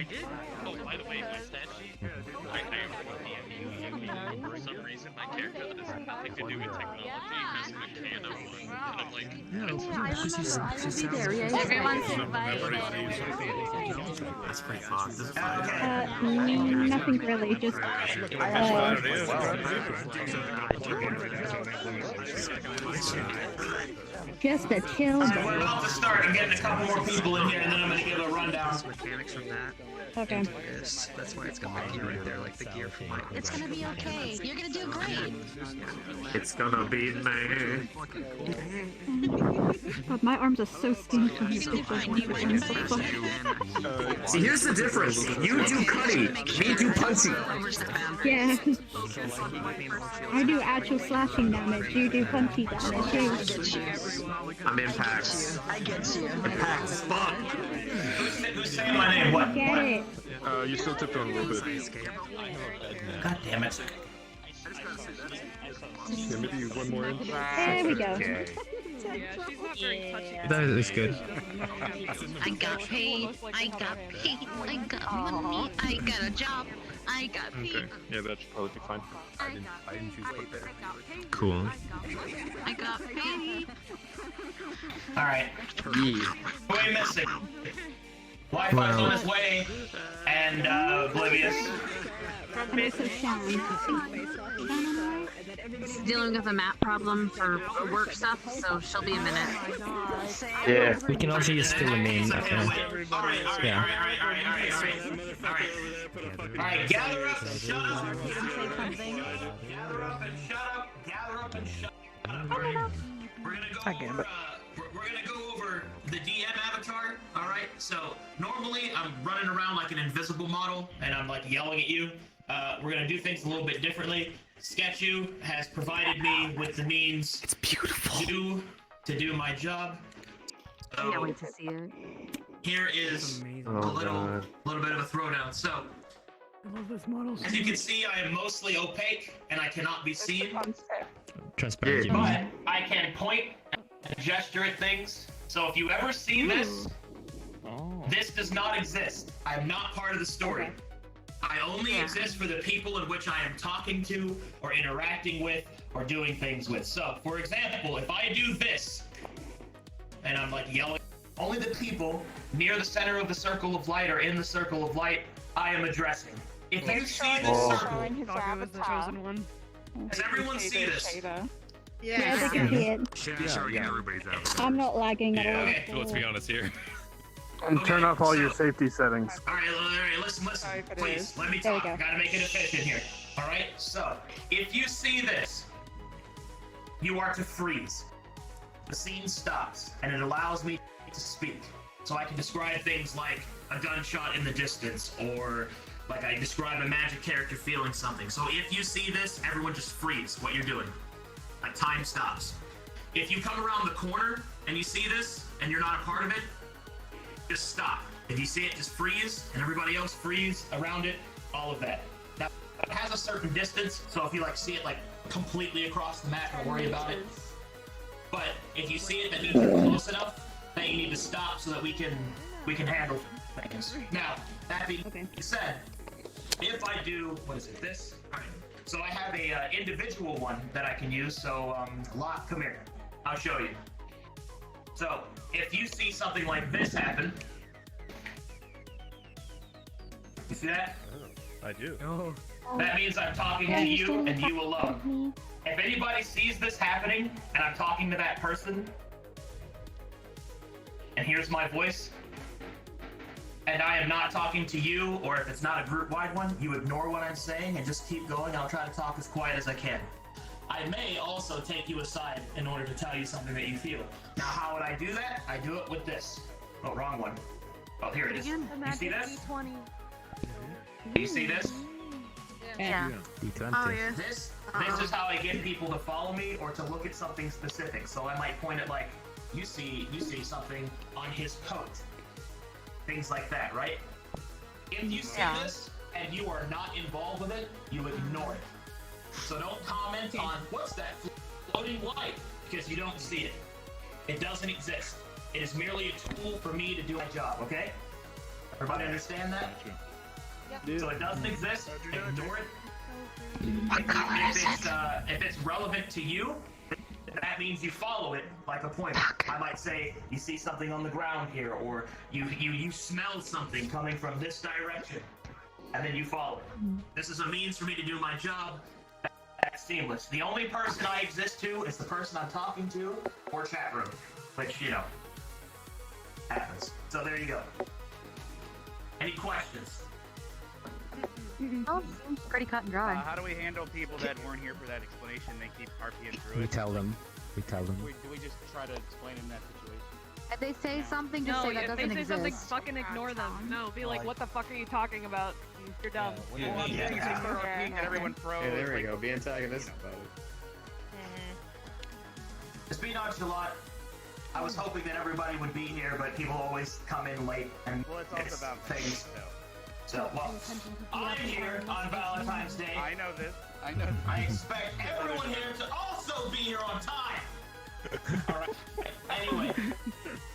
did? Oh, by the way, my stat sheet, I for some reason, my character that has nothing to do with technology has a can of one. And I'm like, Everyone's invited. That's pretty fun. Nothing really, just just a chill. We're about to start. I'm getting a couple more people in here, and then I'm going to give a rundown. Mechanics from that. Okay. That's why it's got my gear right there, like the gear from my. It's gonna be okay. You're gonna do great. It's gonna be me. God, my arms are so skinny. See, here's the difference. You do cutty, me do punchy. Yeah. I do actual slashing damage. You do punchy damage. I'm impacts. I get you. Impacts. Fuck. Who's saying my name? What? Get it. You still tipped on a little bit. God damn it. Yeah, maybe one more in. There we go. That is good. I got paid. I got paid. I got money. I got a job. I got paid. Okay, yeah, that should probably be fine. I didn't choose what that. Cool. I got paid. Alright. Who are we missing? Wi-Fi's on its way, and Oblivious. Dealing with a map problem for work stuff, so she'll be a minute. Yeah. We can also use still a name. Yeah. Alright, gather up and shut up. Gather up and shut up. Gather up and shut up. We're gonna go over the DM avatar. Alright, so normally I'm running around like an invisible model and I'm like yelling at you. We're gonna do things a little bit differently. Sketchu has provided me with the means to do my job. I can't wait to see it. Here is a little bit of a throwdown. So, as you can see, I am mostly opaque and I cannot be seen. Transparent. But I can point and gesture at things. So if you ever see this, this does not exist. I am not part of the story. I only exist for the people in which I am talking to or interacting with or doing things with. So, for example, if I do this and I'm like yelling, only the people near the center of the circle of light or in the circle of light I am addressing. If you see this circle, does everyone see this? Yeah, they can see it. Yeah, everybody's out. I'm not lagging at all. Okay. let's be honest here. And turn off all your safety settings. Alright, listen, please, let me talk. I gotta make it efficient here. Alright, so, if you see this, you are to freeze. The scene stops, and it allows me to speak. So I can describe things like a gunshot in the distance, or like I describe a magic character feeling something. So if you see this, everyone just freeze what you're doing. Like, time stops. If you come around the corner, and you see this, and you're not a part of it, just stop. If you see it, just freeze, and everybody else freeze around it, all of that. Now, it has a certain distance, so if you like see it like completely across the map, don't worry about it. But if you see it that means you're close enough, then you need to stop so that we can handle things. Now, that being said, if I do, what is it, this? Alright, so I have a individual one that I can use, so Locke, come here. I'll show you. So, if you see something like this happen, you see that? I do. That means I'm talking to you and you alone. If anybody sees this happening and I'm talking to that person and here's my voice and I am not talking to you, or if it's not a group-wide one, you ignore what I'm saying and just keep going. I'll try to talk as quiet as I can. I may also take you aside in order to tell you something that you feel. Now, how would I do that? I do it with this. Oh, wrong one. Oh, here it is. You see this? You see this? Yeah. Oh, yeah. This is how I get people to follow me or to look at something specific. So I might point at like, you see something on his coat. Things like that, right? If you see this and you are not involved with it, you ignore it. So don't comment on what's that floating light, because you don't see it. It doesn't exist. It is merely a tool for me to do my job, okay? Everybody understand that? So it doesn't exist. Ignore it. If it's relevant to you, that means you follow it like a pointer. I might say you see something on the ground here, or you smell something coming from this direction, and then you follow it. This is a means for me to do my job. That's seamless. The only person I exist to is the person I'm talking to, or chat room, which, you know, happens. So there you go. Any questions? Oh, seems pretty cut and dry. How do we handle people that weren't here for that explanation? They keep RPing through it. We tell them. Do we just try to explain in that situation? If they say something, just say that doesn't exist. If they say something, fucking ignore them. No, be like, what the fuck are you talking about? You're dumb. Everyone froze. Yeah, there we go. Be antagonistic about it. Just be nonchalant. I was hoping that everybody would be here, but people always come in late and it's about things. So, well, I'm here on Valentine's Day. I know this. I expect everyone here to also be here on time. All right. Anyway,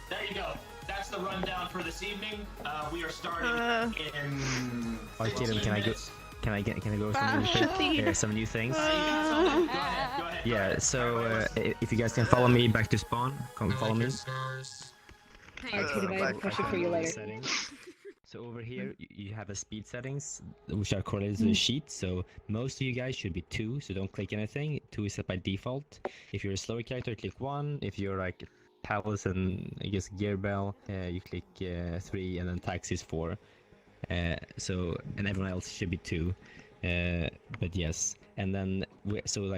there you go. That's the rundown for this evening. We are starting in. Arcade, can I go? Can I go some new things? Go ahead. Yeah. So if you guys can follow me back to spawn, come follow me. I have a question for you later. So over here, you have a speed settings, which are correlated to the sheet. So most of you guys should be 2, so don't click anything. 2 is set by default. If you're a slower character, click 1. If you're like Callous and I guess Gearbell, you click 3, and then Taxi is 4. So and everyone else should be 2. But yes, and then so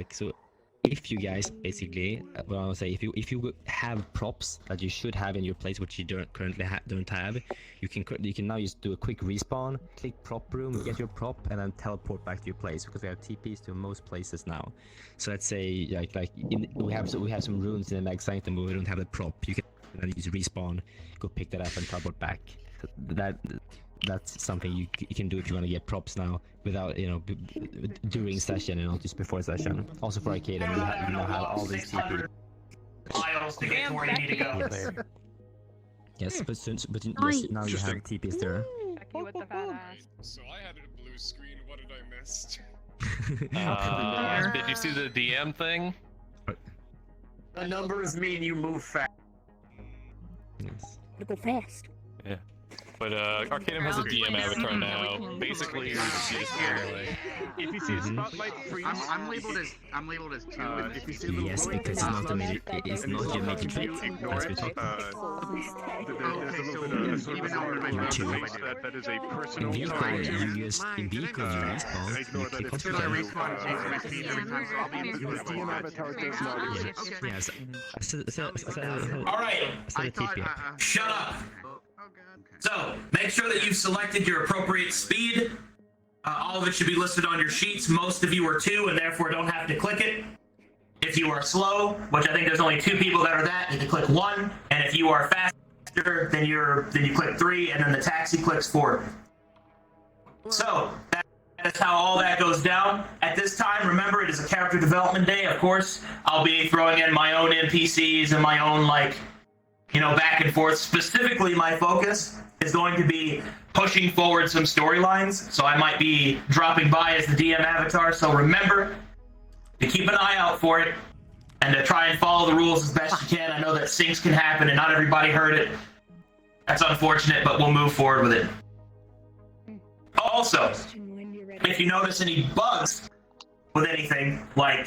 if you guys basically, what I want to say, if you have props that you should have in your place, which you currently don't have, you can now just do a quick respawn, click prop room, get your prop, and then teleport back to your place, because we have TPs to most places now. So let's say we have some runes in the Mag Sanctum where we don't have the prop. You can then just respawn, go pick that up, and teleport back. That's something you can do if you want to get props now, without, you know, during session and not just before session. Also for arcade, and you know have all these TP. Miles to get to where you need to go. Yes, but now you have TPs there. Becky with the fat ass. So I had a blue screen. What did I miss? Did you see the DM thing? The numbers mean you move fast. Yes. You go fast. Yeah. But Arcanum has a DM avatar now. Basically, you just if you see a spotlight freeze, I'm labeled as 2. If you see a little yes, because it's not your major trait, as we talked about. There's a little bit of sort of that is a personal in vehicle, you respawn, you click on DM avatar does not exist. Yes. Alright, shut up. So, make sure that you've selected your appropriate speed. All of it should be listed on your sheets. Most of you are 2 and therefore don't have to click it. If you are slow, which I think there's only 2 people that are that, you can click 1. And if you are faster, then you click 3, and then the taxi clicks 4. So, that is how all that goes down. At this time, remember, it is a character development day. Of course, I'll be throwing in my own NPCs and my own, like, you know, back and forth. Specifically, my focus is going to be pushing forward some storylines, so I might be dropping by as the DM avatar. So remember to keep an eye out for it, and to try and follow the rules as best you can. I know that syncs can happen, and not everybody heard it. That's unfortunate, but we'll move forward with it. Also, if you notice any bugs with anything, like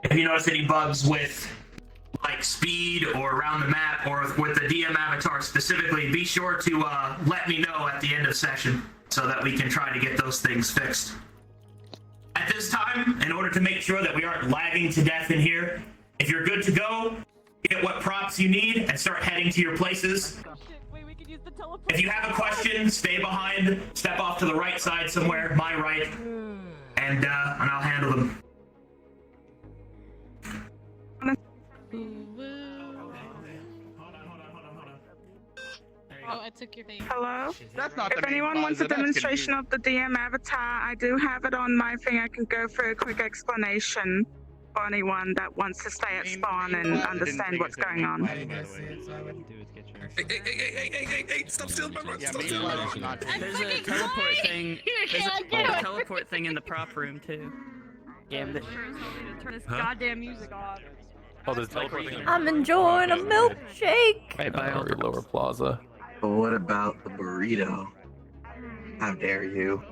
if you notice any bugs with like speed or around the map or with the DM avatar specifically, be sure to let me know at the end of session so that we can try to get those things fixed. At this time, in order to make sure that we aren't lagging to death in here, if you're good to go, get what props you need and start heading to your places. If you have a question, stay behind, step off to the right side somewhere, my right, and I'll handle them. Oh, I took your name. Hello? That's not if anyone wants a demonstration of the DM avatar, I do have it on my thing. I can go for a quick explanation. for anyone that wants to stay at spawn and understand what's going on. Hey, stop stealing my rock, stop stealing my rock. There's a teleport thing. There's a teleport thing in the prop room too. Damn it. Turn this goddamn music off. Oh, there's teleporting. I'm enjoying a milkshake. Right by all Lower Plaza. But what about the burrito? How dare you?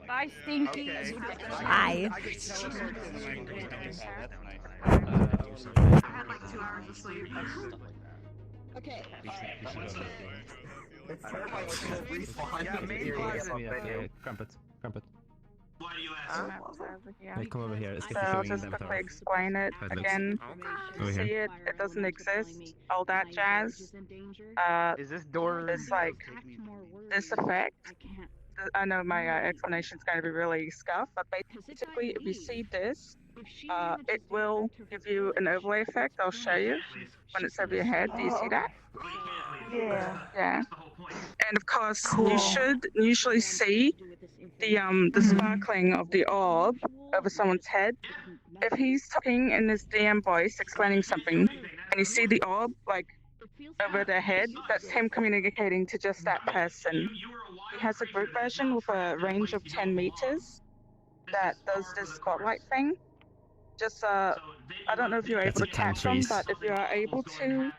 Bye, Stinky. Bye. Okay. Crumpet. Why do you ask? Hey, come over here. Let's So get the I'll showing just in quickly avatar. explain it Right, let's- again. Over See here. it doesn't exist. All that jazz. Is this door? It's like this effect. I know my explanation's going to be really scuffed, but basically, if you see this, it will give you an overlay effect. I'll show you when it's over your head. Do you see that? Yeah. And of course, you should usually see the sparkling of the orb over someone's head. If he's talking in his DM voice, explaining something, and you see the orb like over their head, that's him communicating to just that person. He has a group version with a range of 10 meters that does this spotlight thing. Just I don't know if you're able to catch him, but if you are able to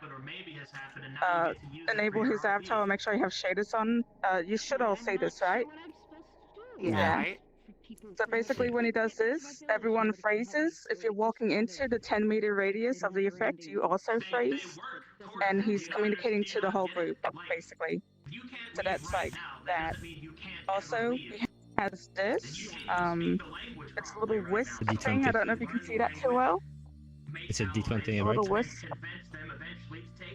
enable his avatar, make sure you have shaders on. You should all see this, right? Yeah. So basically, when he does this, everyone freezes. If you're walking into the 10-meter radius of the effect, you also freeze. And he's communicating to the whole group, basically. So that's like that. Also, he has this. It's a little wisp thing. I don't know if you can see that too well. It's a D20, A right? little wisp.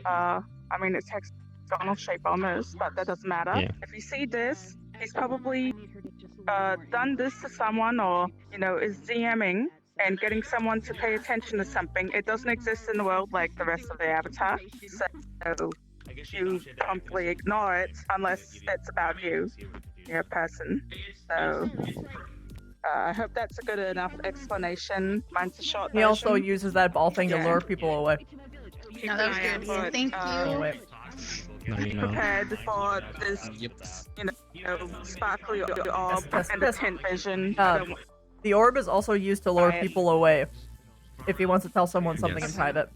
I mean, it's hexagonal shape almost, but that doesn't matter. Yeah. If you see this, he's probably done this to someone, or is DMing and getting someone to pay attention to something. It doesn't exist in the world like the rest of the avatar, so you promptly ignore it unless it's about you, your person. So I hope that's a good enough explanation. Mine's a short version. He also uses that ball thing to lure people away. No, that was good. Thank you. Oh, wait. No, you know. Prepared for this, sparkly orb and the tent vision. The orb is also used to lure people away. If he wants to tell someone something in private.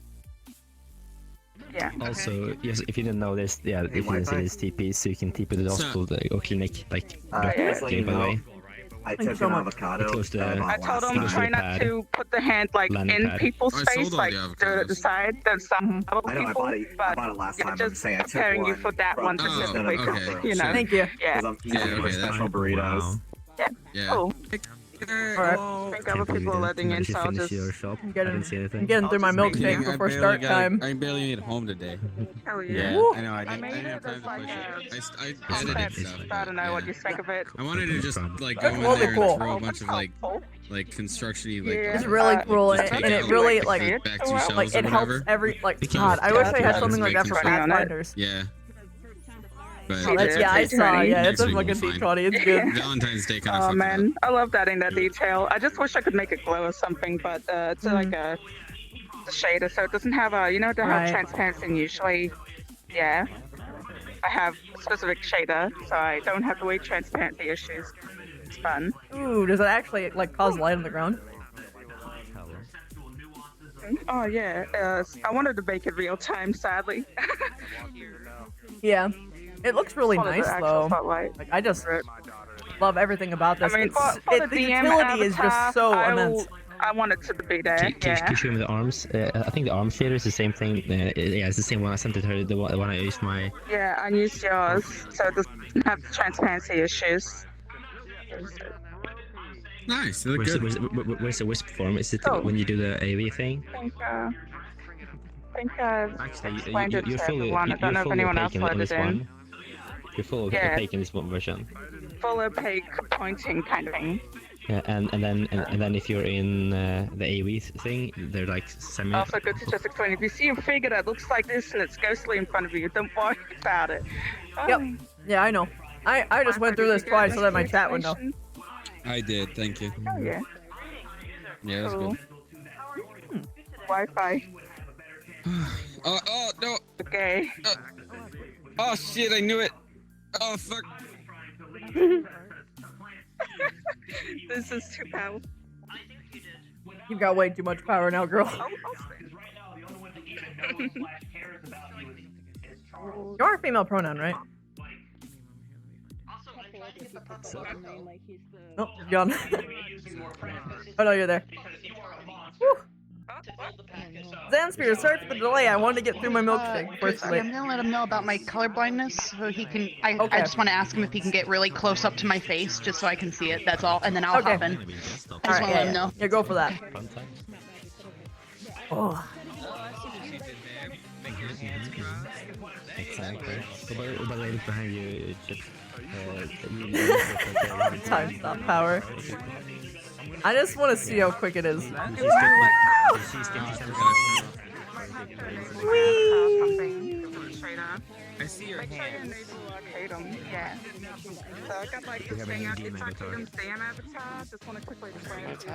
Yeah. Also, yes, if you didn't know this, yeah, you can see this TP, so you can TP to the hospital or clinic, like, by the way. I took an avocado. I told him try not to put the hand like in people's face, like do it at the side. There's some other I know, people, I bought it last time. I'm just saying I took preparing you one for that one from- specifically. okay. Thank you. Yeah. I'm eating for special burritos. Yeah. Cool. I think other people are letting in, so I'll just... I'm getting through my milkshake before start time. I barely made it home today. Hell Yeah, yeah. I know. I didn't have time to push it. I edited stuff. I don't know what you think of it. I wanted to just like go in really there cool. and throw a bunch of like construction-y like. It's really cool, and it really like back to shelves like it or helps whatever. every God. I wish they had something like that for Pathfinders. Yeah. But Oh, that's, yeah, I saw. Yeah, it's a next week fucking will be fine. D20. It's good. Valentine's Day kind of Oh fucked man, I love that in that detail. I just wish I could make it glow or something, but it's like a shader, so it doesn't have a, they have transparency and usually, yeah. I have a specific shader, so I don't have the weird transparency issues. It's fun. Ooh, does it actually like cause light on the ground? Oh yeah, I wanted to make it real time, sadly. Yeah, it looks really One of the nice actual though. spotlight. Like I just love everything about this. I mean, It's- for the the DM utility is just avatar, so immense. I want it to be there. Can Yeah. you show me the arms? I think the arm shader is the same thing. Yeah, it's the same one I sent it to her. The one I used my. Yeah, I used yours, so it doesn't have transparency issues. Nice. They look Where's, good. where's the wisp form? Is it Oh. when you do the AV thing? I think I've Actually, explained it you're to fully, everyone. I don't know if fully anyone else opaque on let this it in. one. You're full Yeah. opaque in this one version. Full opaque pointing kind of thing. Yeah, and then if you're in the AV thing, they're like semi. Also good to just explain. If you see a figure that looks like this and it's ghostly in front of you, don't worry about it. Yep. Yeah, I know. I just went through this twice so that my chat would know. I did. Thank you. Oh yeah. Yeah, that's Cool. good. Wi-Fi. Oh no. Okay. Oh shit! I knew it. Oh fuck. This is too powerful. You've got way too much power now, girl. You are a female pronoun, right? Oh, you're gone. Oh no, you're there. Whew. Zansphere, sorry for the delay. I wanted to get through my milkshake before it's too late. I'm gonna let him know about my color blindness, so he can. I just want to ask him if he can get really close up to my face, just so I can see it. That's all, and then I'll hop in. I just want to let him know. Yeah, go for that. Oh. Exactly. What about lady behind you, Chips? Time stop power. I just want to see how quick it is. I see your hands. Yeah. So I got like this thing out here, Tatum Sam avatar. Just want to quickly explain it to you.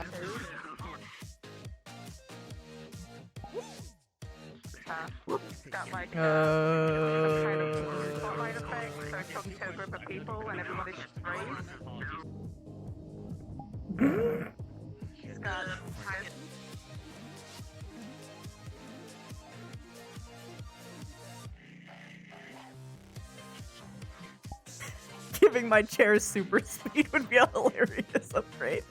Got like some kind of spotlight effect, so it talks to a group of people and everybody should raise. He's got Giving my chair super speed would be a hilarious upgrade.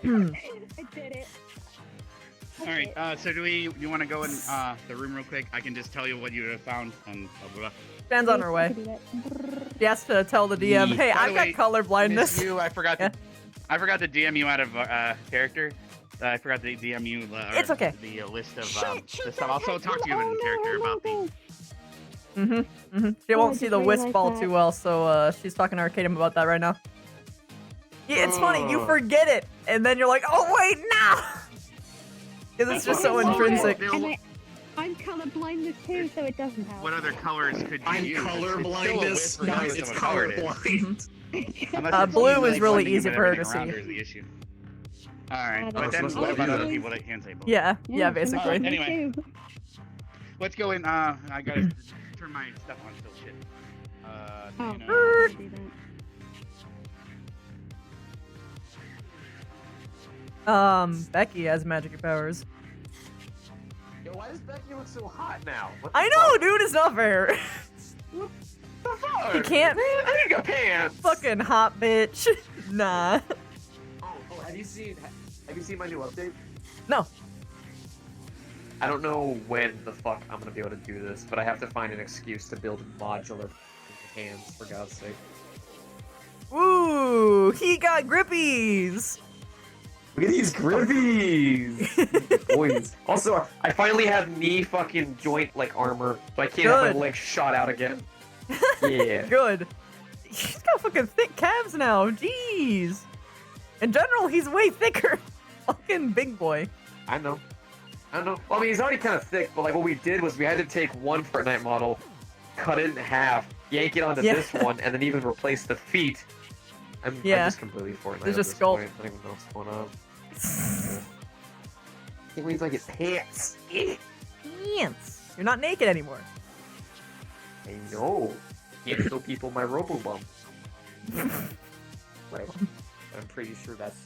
I did it. Alright, so do you want to go in the room real quick? I can just tell you what you have found and blah blah. Dan's on her way. She has to tell the DM, hey, I've got color blindness. I forgot to DM you out of character. I forgot to DM you it's okay. The list of the stuff. I'll also talk to you in character about the... She won't see the wisp ball too well, so she's talking to Arcadium about that right now. Yeah, it's funny, you forget it, and then you're like, oh wait, no! Because it's just so intrinsic. I'm colorblind too, so it doesn't help. What other colors could you use? Colorblindness. Guys, it's colorblind. Blue is really easy for her to see. Alright, but then what about other people that can say blue? Yeah, basically. Anyway, let's go in. I gotta turn my stuff on still. Shit. Becky has magic powers. Yo, why does Becky look so hot now? I know, dude, it's not fair. What the fuck? You can't. I need a pants. Fucking hot bitch. Nah. Oh, have you seen my new update? No. I don't know when the fuck I'm gonna be able to do this, but I have to find an excuse to build modular hands, for God's sake. Ooh, he got grippies. Look at these grippies! Boys. Also, I finally have knee fucking joint like armor, so I can't have my legs shot out again. Yeah. Good. He's got fucking thick calves now. Jeez. In general, he's way thicker. Fucking big boy. I know. Well, I mean, he's already kind of thick, but like what we did was we had to take one Fortnite model, cut it in half, yank it onto this one, and then even replace the feet. I'm just completely Fortnite. There's just sculpt. I don't even know what's going on. Can't wait till I get pants. Pants. You're not naked anymore. I know. Can't show people my robo-bump. Right. I'm pretty sure that's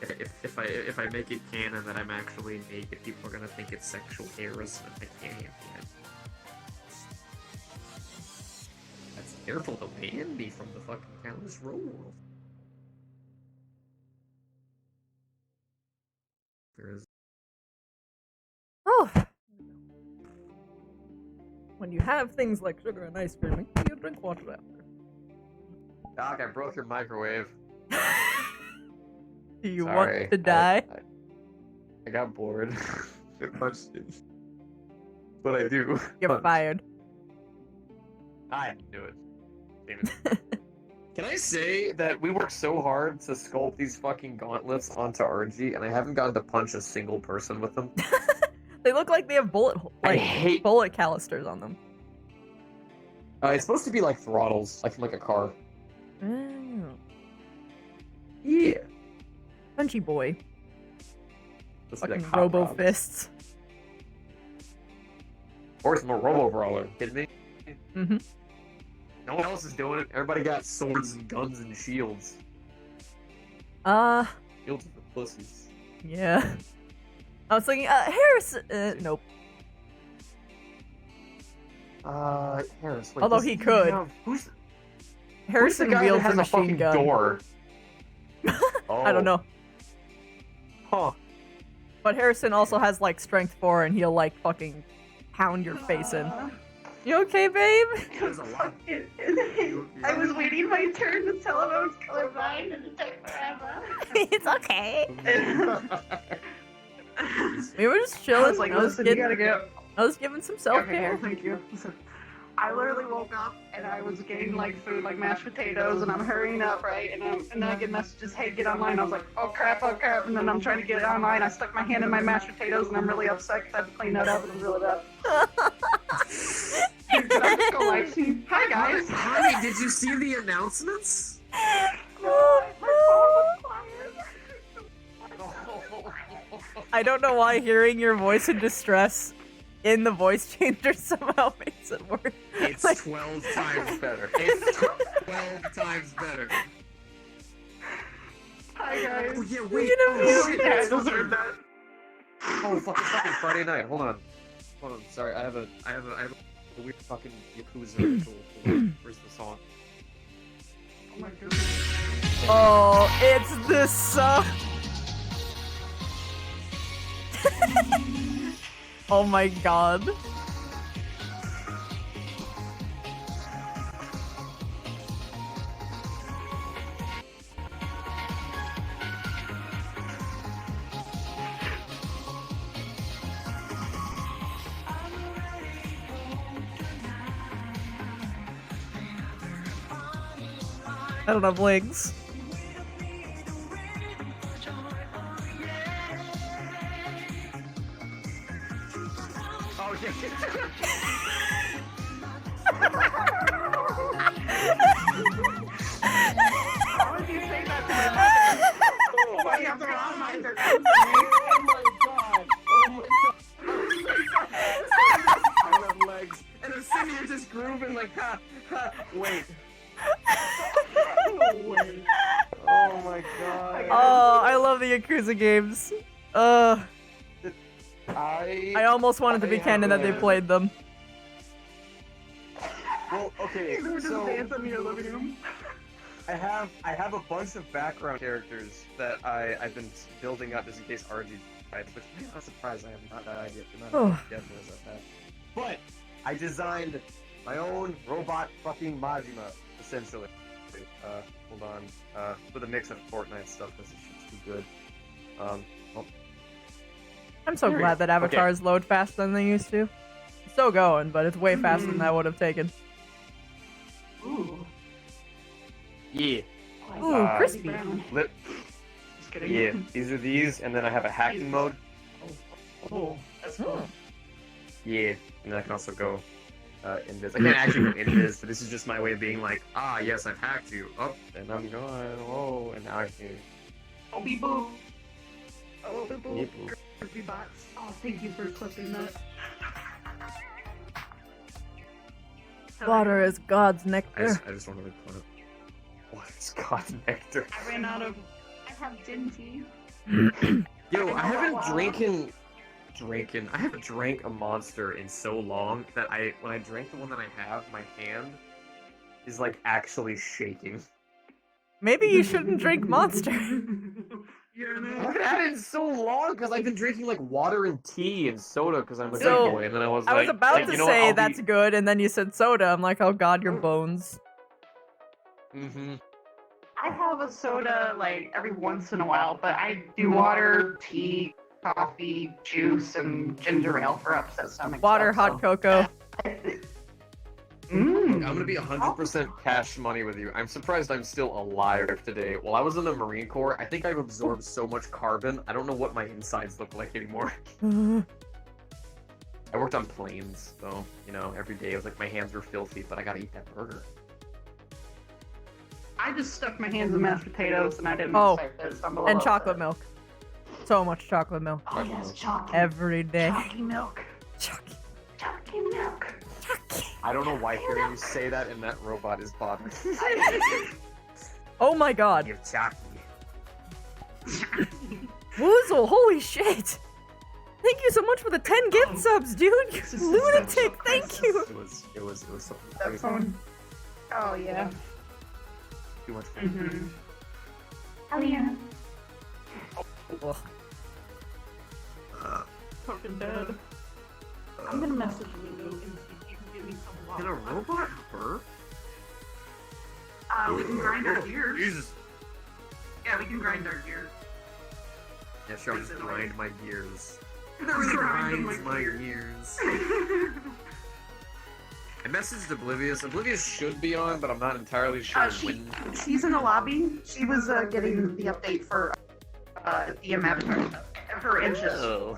if I make it canon that I'm actually naked, people are gonna think it's sexual harassment. I can't handle it. That's careful to ban me from the fucking Callous Row world. There is. Oh. When you have things like sugar and ice cream, you drink water after. Doc, I broke your microwave. Do you want to die? I got bored. I punched it. But I do. You're fired. I knew it. Damn it. Can I say that we worked so hard to sculpt these fucking gauntlets onto RG, and I haven't gotten to punch a single person with them? They look like they have bullet calisters on them. It's supposed to be like throttles, like from like a car. Oh. Yeah. Punchy boy. Supposed to be Fucking like hot robo rods. fists. Or it's more robo brawler. Kidding me? Mm-hmm. No one else is doing it. Everybody got swords and guns and shields. Shields are for pussies. Yeah. I was thinking, Harris. Nope. Harris. Wait, Although does he could. Who's Harrison the guy wields that has a a machine fucking gun. door? I don't know. Huh. But Harrison also has like strength 4 and he'll like fucking pound your face in. You okay, babe? I was waiting my turn to tell him I was colorblind and it took forever. It's okay. We were just chilling. I was like, listen, you gotta go. I was giving some self-care. Okay, thank you. Listen, I literally woke up and I was getting like food, like mashed potatoes, and I'm hurrying up, right? And then I get messages, hey, get online. I was like, oh crap, and then I'm trying to get online. I stuck my hand in my mashed potatoes, and I'm really upset because I had to clean that up. It was really bad. Can I just go live stream? Hi guys. Honey, did you see the announcements? I don't know why hearing your voice in distress in the voice changer somehow makes it worse. It's 12 times better. It's 12 times better. Hi guys. Oh yeah, wait. I deserve that. Oh fuck! It's fucking Friday night. Hold on. Sorry, I have a weird fucking Yakuza ritual. Where's the song? Oh my goodness. Oh, it's this song. Oh my god. I don't have legs. Oh yeah. How would you say that to my Oh my god. Oh my god. Oh my god. I love legs. And I'm sitting here just grooving like, ha, ha, wait. Wait. Oh my god. Oh, I love the Yakuza games. I almost wanted to be canon that they played them. Well, okay, They were just so dancing in your living room. I have a bunch of background characters that I've been building up just in case RG dies, which I'm not surprised I have not died yet. They're not definitely as that. But I designed my own robot fucking Majima, essentially. Hold on. With a mix of Fortnite stuff because this shit's too good. Oh. I'm so glad that avatars load faster than they used to. It's still going, but it's way faster than I would have taken. Ooh. Yeah. Ooh, crispy. Just kidding. Yeah, these are these, and then I have a hacking mode. Oh, that's cool. Yeah, and I can also go invis. I can't actually go invis, but this is just my way of being like, ah, yes, I've hacked you. Oh, and I'm going, whoa, and now I can. Oh, beep boop. Oh, beep boop. Beep boop. Crispy bots. Oh, thank you for clipping that. Water is God's nectar. I just want to point out. What is God's nectar? I ran out of. I have gin tea. Yo, I haven't I haven't drank a monster in so long that when I drank the one that I have, my hand is like actually shaking. Maybe you shouldn't drink Monster. I haven't had it in so long because I've been drinking like water and tea and soda because I'm a So, good boy, and then I was I was like, about hey, to you know what, say I'll that's good, and then you said soda. I'm like, oh god, your bones. Mm-hmm. I have a soda like every once in a while, but I do water, tea, coffee, juice, and ginger ale for upset stomach. Water, hot cocoa. I'm gonna be 100% cash money with you. I'm surprised I'm still alive today. While I was in the Marine Corps, I think I've absorbed so much carbon, I don't know what my insides look like anymore. I worked on planes, so, you know, every day it was like my hands were filthy, but I gotta eat that burger. I just stuck my hands in mashed potatoes and I didn't expect this. And chocolate milk. So much chocolate milk. Oh yes, chocolate. Every day. Chalky milk. Chalky milk. I don't know why hearing you say that and that robot is bothering. Oh my god. You're chalky. Woozle, holy shit! Thank you so much for the 10 gift subs, dude! You lunatic, thank you! It was something That phone. Oh yeah. too much. Oh yeah. Ugh. Fucking dead. I'm gonna message you and see if you can give me some water. Can a robot burp? We can grind our gears. Jesus. Yeah, we can grind our gears. Yeah, sure, I'll just grind my gears. Grind my gears. I messaged Oblivious. Oblivious should be on, but I'm not entirely sure when. She's in the lobby. She was getting the update for DM Avatar. Her inches. Oh.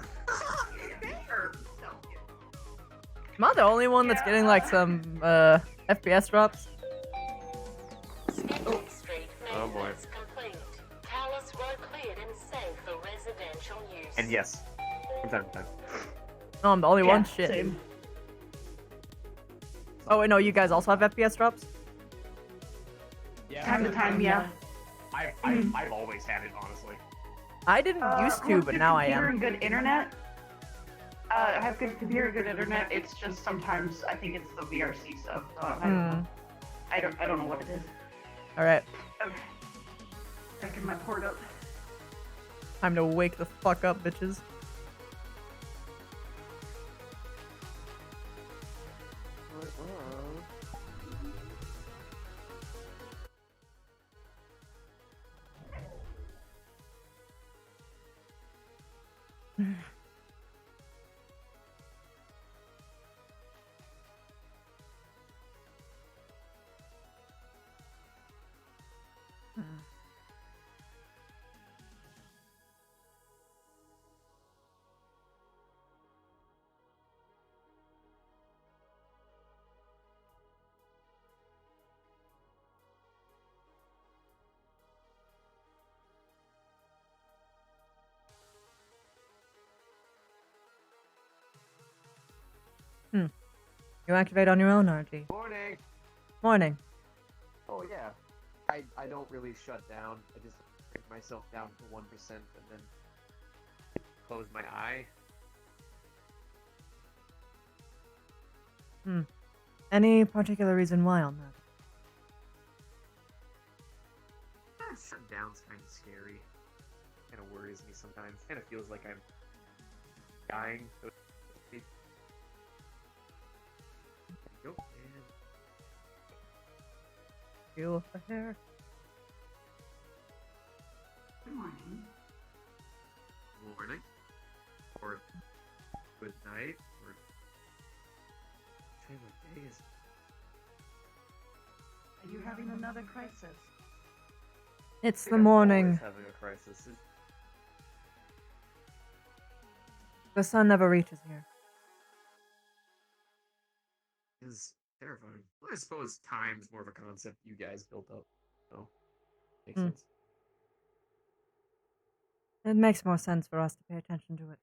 Am I the only one that's getting like some FPS drops? Oh boy. Callous were cleared and safe for residential use. And yes, from time to time. No, I'm the only one. Shit. Same. Oh wait, no, you guys also have FPS drops? Yeah. Time to time, yeah. I've always had it, honestly. I didn't used to, but now I Computer am. and good internet. I have good computer, good internet. It's just sometimes I think it's the VRC stuff. I don't know what it is. All right, Okay. Checking my port up. time to wake the fuck up, bitches. You activate on your own, RG. Morning. Morning. Oh yeah. I don't really shut down. I just break myself down to 1% and then close my eye. Any particular reason why on that? Shutting down's kind of scary. Kind of worries me sometimes. Kind of feels like I'm dying. So to speak. There you go. And Feel the hair. Good morning. morning, or good night, or what day is it? Are you having another crisis? It's I the think I'm morning. always having a crisis. The sun never reaches here. Is terrifying. Well, I suppose time's more of a concept you guys built up. So, makes Hmm. sense. It makes more sense for us to pay attention to it.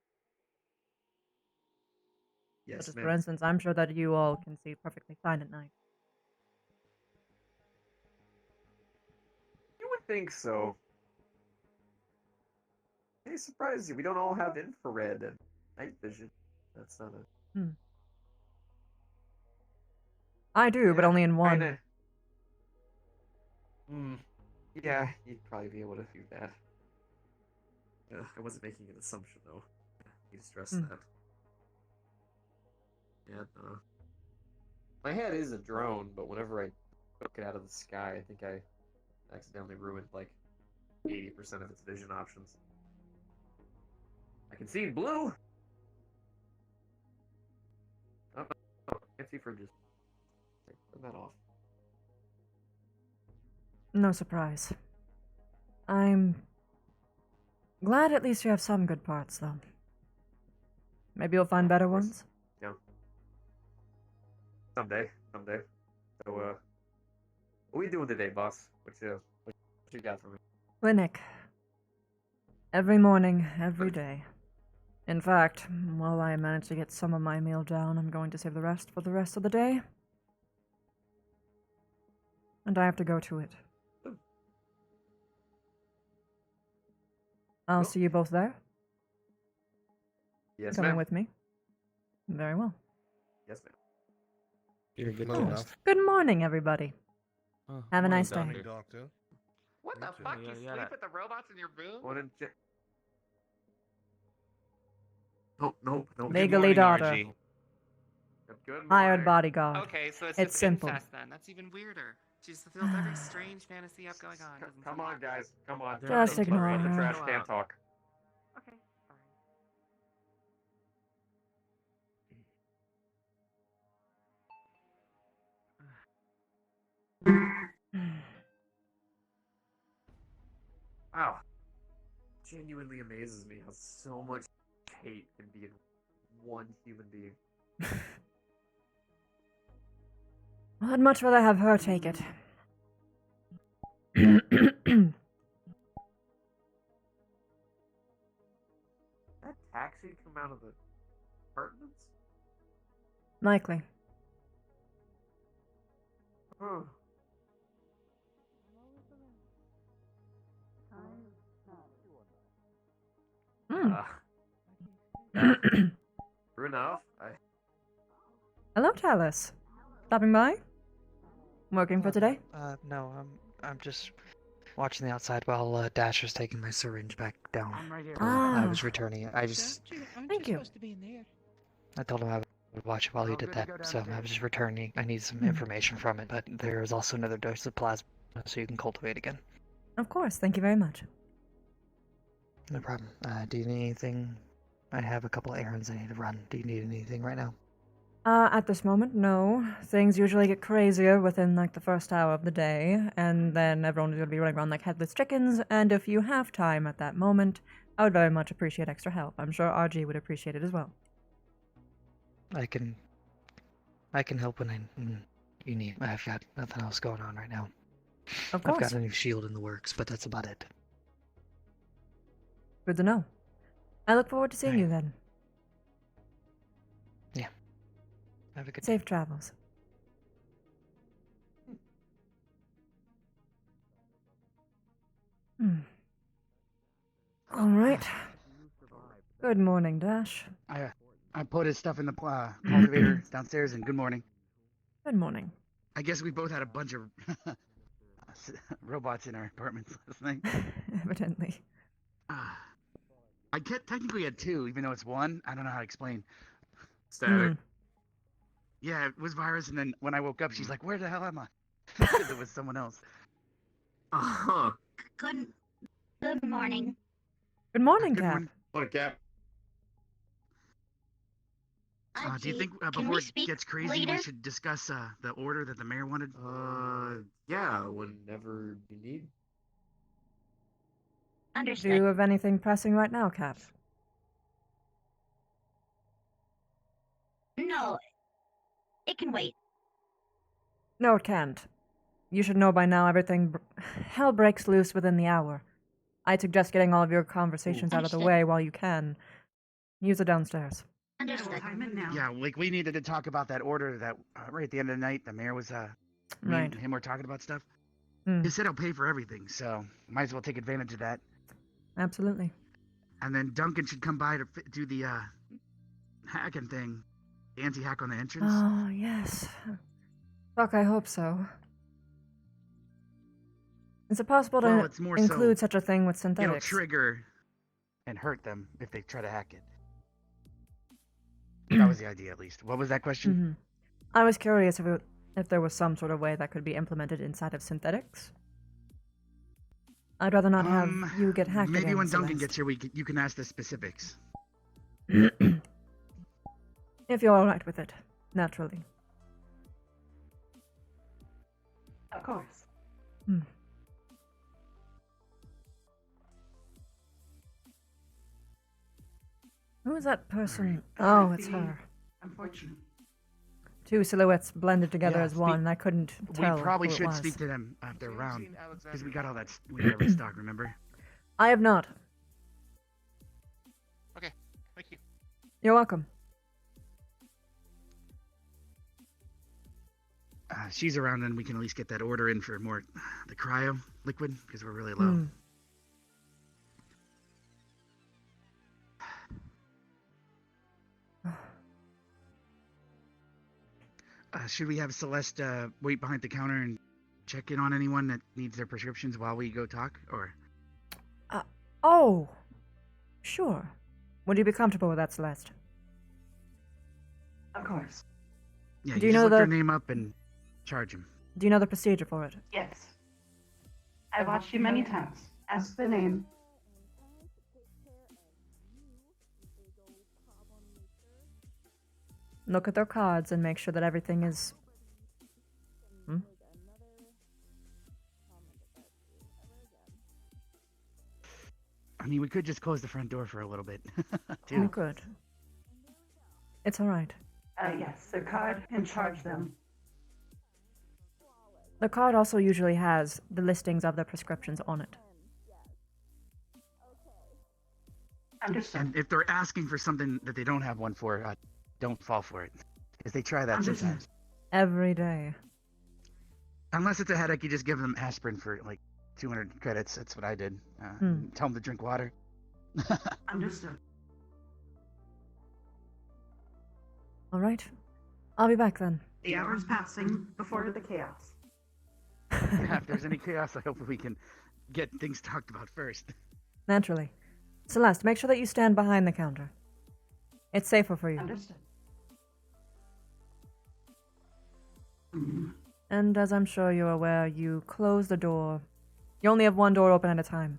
Yes, Such as, ma'am. for instance, I'm sure that you all can see perfectly fine at night. You would think so. Hey, surprise you. We don't all have infrared and night vision. That's not a. I do, but only in one. Kinda. Yeah, you'd probably be able to do that. I wasn't making an assumption though. You stress that. Yeah, my head is a drone, but whenever I took it out of the sky, I think I accidentally ruined like 80% of its vision options. I can see blue. Oh, can't see fringes. Turn that off. No surprise. I'm glad at least you have some good parts, though. Maybe you'll find better ones. Yeah, Someday. So, what are we doing today, boss? What you got for me? Clinic. Every morning, every day. In fact, while I manage to get some of my meal down, I'm going to save the rest for the rest of the day. And I have to go to it. I'll see you both there. Yes, Coming ma'am. with me? Very well. Yes, ma'am. You're good Cool. enough. Good morning, everybody. Have a nice day. Doctor. What the fuck? You sleep with the robots in your room? Nope. Legally daughter. Good morning. Hired bodyguard. Okay, so It's simple. incest then. That's even weirder. She just feels every strange fantasy up going on. Doesn't Come on, guys. Come on. Just ignore The her. trash can talk. Okay, Wow. Genuinely amazes me how so much hate can be in one human being. Well, I'd much rather have her take it. That taxi come out of the apartments? Likely. Oh. True enough. Hello, Callous. Stopping by? Working for today? No, I'm just watching the outside while Dasher's taking my syringe back down. I'm right here. I was returning it. Thank you. I told him I would watch it while he did that, so I was just returning. I need some information from it, but there is also another dose of plasma, so you can cultivate again. Of course, thank you very much. No problem. Do you need anything? I have a couple of errands I need to run. Do you need anything right now? At this moment, no. Things usually get crazier within, like, the first hour of the day, and then everyone's gonna be running around like headless chickens, and if you have time at that moment, I would very much appreciate extra help. I'm sure RG would appreciate it as well. I can help when you need. I've got nothing else going on right now. Of course. I've got a new shield in the works, but that's about it. Good to know. I look forward to seeing you then. Yeah. Have a good Safe travels. All right. Good morning, Dash. I put his stuff in the cultivator downstairs, and good morning. Good morning. I guess we both had a bunch of robots in our apartments last night. Evidently. I technically had two, even though it's one. I don't know how to explain. Static. Yeah, it was virus, and then when I woke up, she's like, "Where the hell am I?" Because it was someone else. Uh-huh. Good morning. Good morning, Cap. What, Cap? Do you think before it gets crazy, we should discuss the order that the mayor wanted? Yeah, whenever you need. Do you have anything pressing right now, Cap? No. It can wait. No, it can't. You should know by now everything hell breaks loose within the hour. I'd suggest getting all of your conversations out of the way while you can. Use it downstairs. Understood. Yeah, like we needed to talk about that order that right at the end of the night, the mayor was me and him were talking about stuff. He said he'll pay for everything, so might as well take advantage of that. Absolutely. And then Duncan should come by to do the hacking thing, the anti-hack on the entrance. Oh, yes. Fuck, I hope so. Is it possible to it's more include so such a thing with It'll synthetics? trigger and hurt them if they try to hack it. That was the idea, at least. What was that question? I was curious if there was some sort of way that could be implemented inside of synthetics. I'd rather not have you get hacked Maybe again, when Duncan Celeste. gets here, you can ask the specifics. If you're alright with it, naturally. Of course. Who is that person? Oh, it's her. Unfortunate. two silhouettes blended together Yeah, as one, and I couldn't tell We probably who it should was. speak to them after round, because we got all that. We got every stock. Remember? I have not. Okay, thank you. You're welcome. She's around, and we can at least get that order in for more the cryo liquid because we're really low. Hmm. Should we have Celeste wait behind the counter and check in on anyone that needs their prescriptions while we go talk, or? Oh, sure. Would you be comfortable with that, Celeste? Of course. Yeah, Do you you just know look the- their name up and charge them. Do you know the procedure for it? Yes. I watched you many times. Ask the name. Look at their cards and make sure that everything is... I mean, we could just close the front door for a little bit, We too. could. It's alright. Yes, the card and charge them. The card also usually has the listings of the prescriptions on it. Understood. And if they're asking for something that they don't have one for, don't fall for it, because they try that Understood. sometimes. Every day. Unless it's a headache, you just give them aspirin for like 200 credits. That's what I did. Tell them to drink water. Understood. Alright. I'll be back then. The hour's passing before the chaos. Yeah, if there's any chaos, I hope we can get things talked about first. Naturally. Celeste, make sure that you stand behind the counter. It's safer for you. Understood. And as I'm sure you're aware, you close the door. You only have one door open at a time.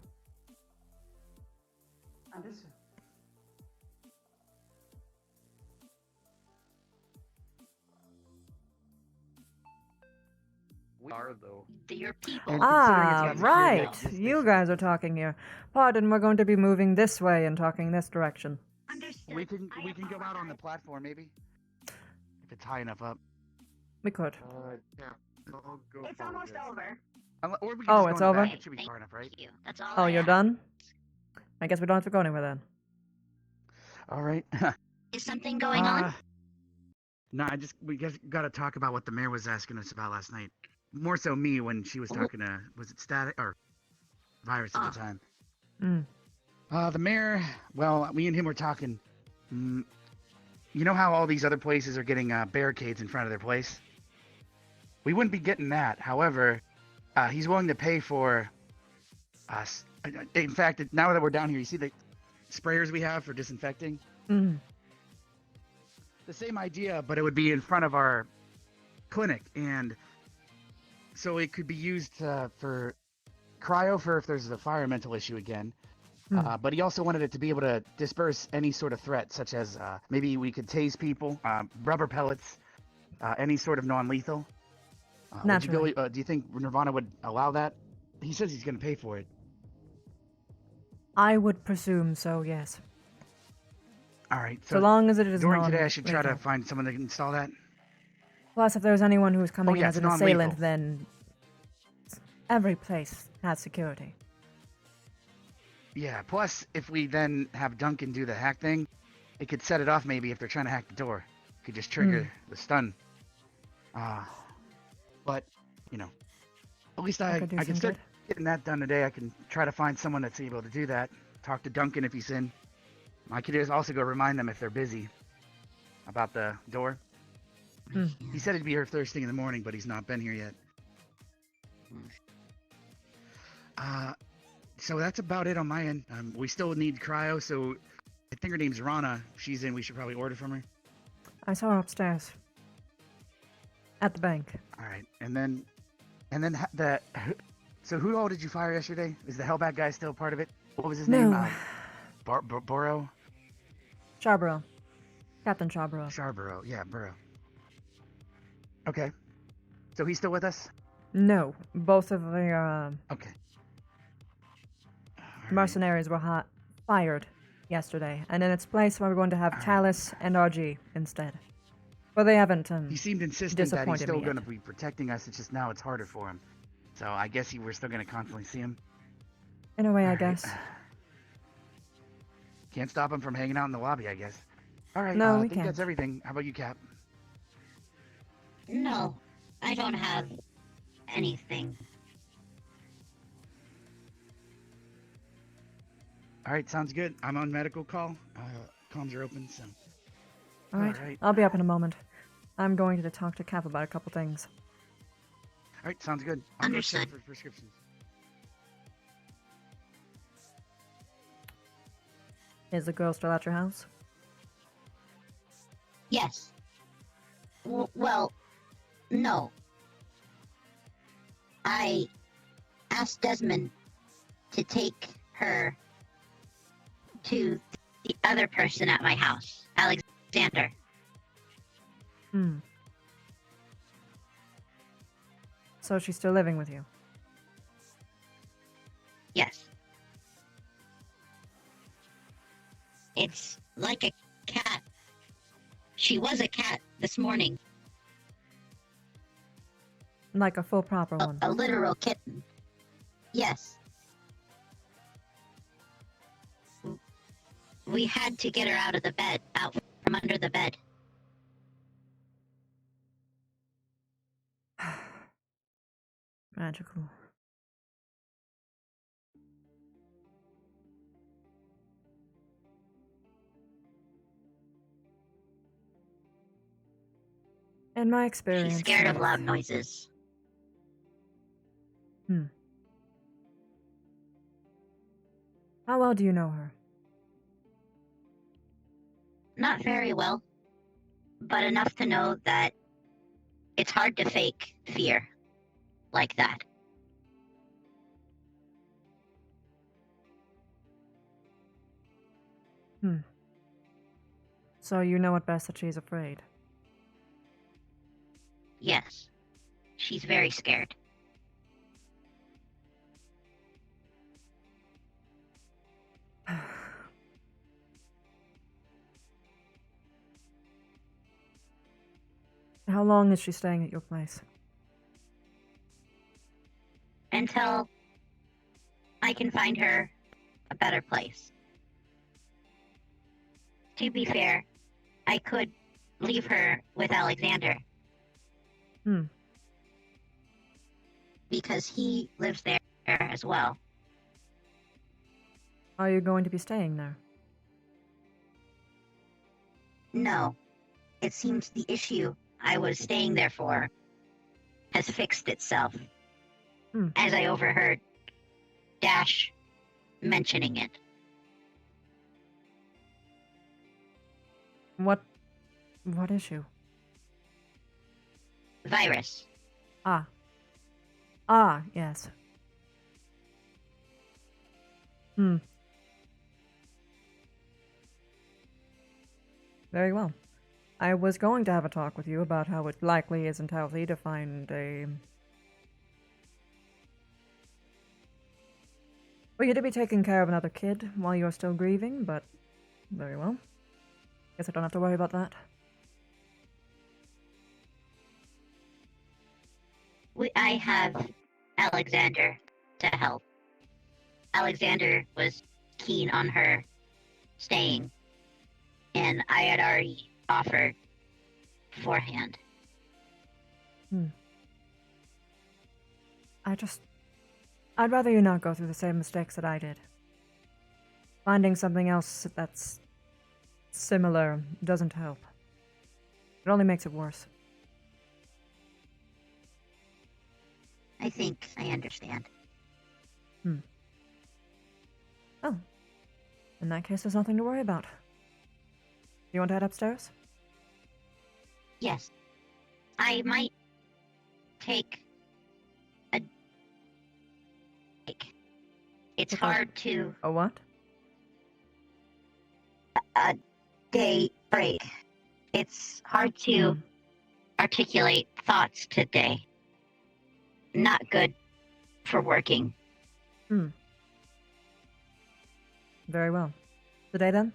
Understood. We are, though. Your people. Ah, right. You guys are talking here. Pardon, we're going to be moving this way and talking this direction. We can go out on the platform, maybe? If it's high enough up. We could. Yeah. I'll go It's almost over. Or we can Oh, just it's go in the over? back. It should be far enough, right? That's all. Oh, you're done? I guess we don't have to go anywhere then. All right. Is something going on? No, we just got to talk about what the mayor was asking us about last night. More so me when she was talking to, was it Static or Virus at the time? The mayor, well, me and him were talking. You know how all these other places are getting barricades in front of their place? We wouldn't be getting that. However, he's willing to pay for us. In fact, now that we're down here, you see the sprayers we have for disinfecting? Mm. The same idea, but it would be in front of our clinic, and so it could be used for cryo for if there's a environmental issue again. But he also wanted it to be able to disperse any sort of threat, such as maybe we could tase people, rubber pellets, any sort of non-lethal. Naturally. Do you think Nirvana would allow that? He says he's going to pay for it. I would presume so, yes. All right. So long as it is during today, I should try to non-lethal. find someone that can install that. Plus, if there's anyone who's coming in yeah, as it's an assailant, non-lethal. then every place has security. Yeah. Plus, if we then have Duncan do the hack thing, it could set it off. Maybe if they're trying to hack the door, it could just trigger the stun. But you know, at least I could do can some start good. getting that done today. I can try to find someone that's able to do that. Talk to Duncan if he's in. I could just also go remind them if they're busy about the door. He said he'd be here first thing in the morning, but he's not been here yet. So that's about it on my end. We still need cryo, so I think her name's Rana. If she's in, we should probably order from her. I saw her upstairs. At the bank. All right, and then the. So who all did you fire yesterday? Is the Hellbat guy still part of it? What was his name? No. Burrow. Charborough. Captain Charborough. Charborough, yeah, Burrow. Okay. So he's still with us? No. Both of the Okay. mercenaries were fired yesterday, and in its place we're going to have Callous and RG instead. Well, they haven't He seemed insistent that he's disappointed still me going to yet. be protecting us. It's just now it's harder for him. So I guess we're still going to constantly see him. In a way, I All right. guess. Can't stop him from hanging out in the lobby, I guess. All right, No, I we think that's can't. everything. How about you, Cap? No, I don't have anything. All right, sounds good. I'm on medical call. Comms are open, so. All right. Alright. I'll be up in a moment. I'm going to talk to Cap about a couple things. All right, sounds good. I'll go check for prescriptions. Is the girl still at your house? Yes. Well, no. I asked Desmond to take her to the other person at my house, Alexander. Hmm. So she's still living with you? Yes. It's like a cat. She was a cat this morning. Like a full proper one? A literal kitten. Yes. We had to get her out of the bed, out from under the bed. Magical. In my experience, She's scared of loud noises. Hmm. How well do you know her? Not very well, but enough to know that it's hard to fake fear like that. Hmm. So you know at best that she's afraid? Yes. She's very scared. How long is she staying at your place? Until I can find her a better place. To be fair, I could leave her with Alexander. Hmm. Because he lives there as well. Are you going to be staying there? No. It seems the issue I was staying there for has fixed itself. As I overheard Dash mentioning it. What issue? Virus. Ah, yes. Hmm. Very well. I was going to have a talk with you about how it likely isn't healthy to find a... Well, you to be taking care of another kid while you're still grieving, but very well. Guess I don't have to worry about that. I have Alexander to help. Alexander was keen on her staying, and I had already offered beforehand. I'd rather you not go through the same mistakes that I did. Finding something else that's similar doesn't help. It only makes it worse. I think I understand. Oh. In that case, there's nothing to worry about. You want to head upstairs? Yes. I might take a break. It's hard to... A what? A day break. It's hard to articulate thoughts today. Not good for working. Very well. Today then?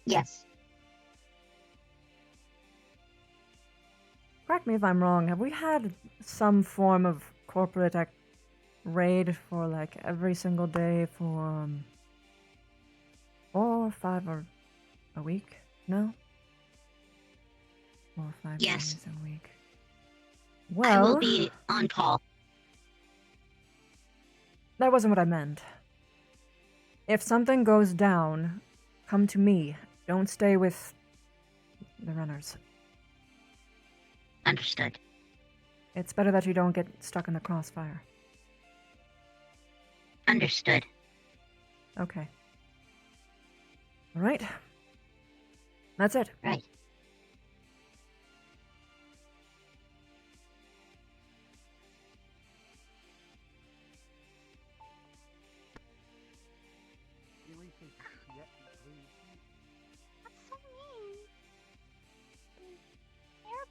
Yes. Correct me if I'm wrong. Have we had some form of corporate raid for like every single day for 4 or 5 or a week? No? 4 or 5 Yes. days a week. I Well, will be on call. that wasn't what I meant. If something goes down, come to me. Don't stay with the runners. Understood. It's better that you don't get stuck in the crossfire. Understood. Okay. All right. That's it. Right.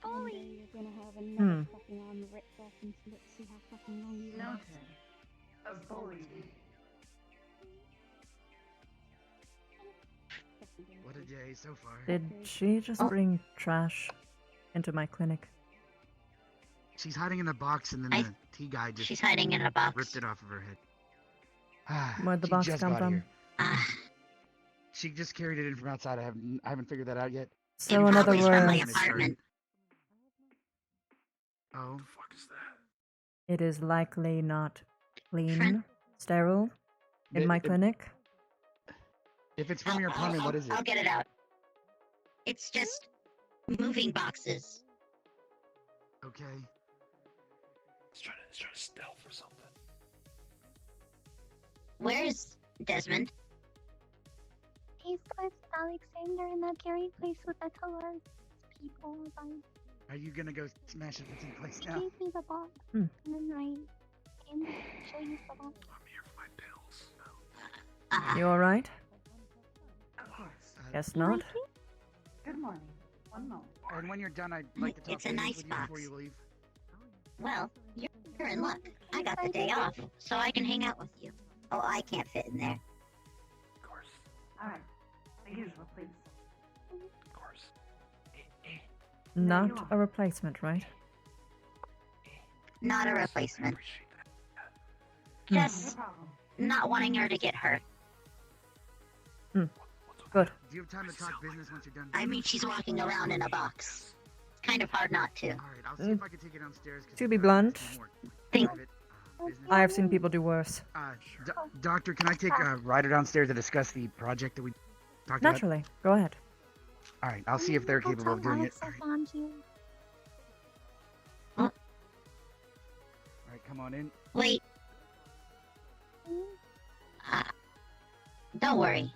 One day you're gonna have another fucking arm ripped off and let's see how fucking long you last. A bully. What a day so far. Did she just bring trash into my clinic? She's hiding in a box, and then the tea guy just. She's hiding in a box. Ripped it off of her head. Where'd the She box just come got from? here. She just carried it in from outside. I haven't figured that out yet. So in other From my words, apartment. Oh. The fuck is that? it is likely not clean, sterile, in my clinic. If it's from your apartment, what is it? I'll get it out. It's just moving boxes. Okay. He's trying to stealth or something. Where's Desmond? He's with Alexander in the Gary place with the Callous people. Are you gonna go smash it into place He now? gave me the box, and then I came to show you the box. I'm here for my pills. You alright? Of course. Guess not. Good morning. One moment. And when you're done, I'd like to talk It's a business nice with you box. before you leave. Well, you're in luck. I got the day off, so I can hang out with you. Oh, I can't fit in there. Of course. Alright. The usual, please. Of course. Not a replacement, right? Not a replacement. No Just problem. not wanting her to get hurt. Good. Do you have time to talk business once you're done? I mean, she's walking around in a box. It's kind of hard not to. Alright, I'll see if I can take it downstairs. To be blunt, Think. I have seen people do worse. Doctor, can I take Ryder downstairs to discuss the project that we talked about? Naturally. Go ahead. Alright, I'll see if they're capable of doing it. Alright, come on in. Wait. Don't worry.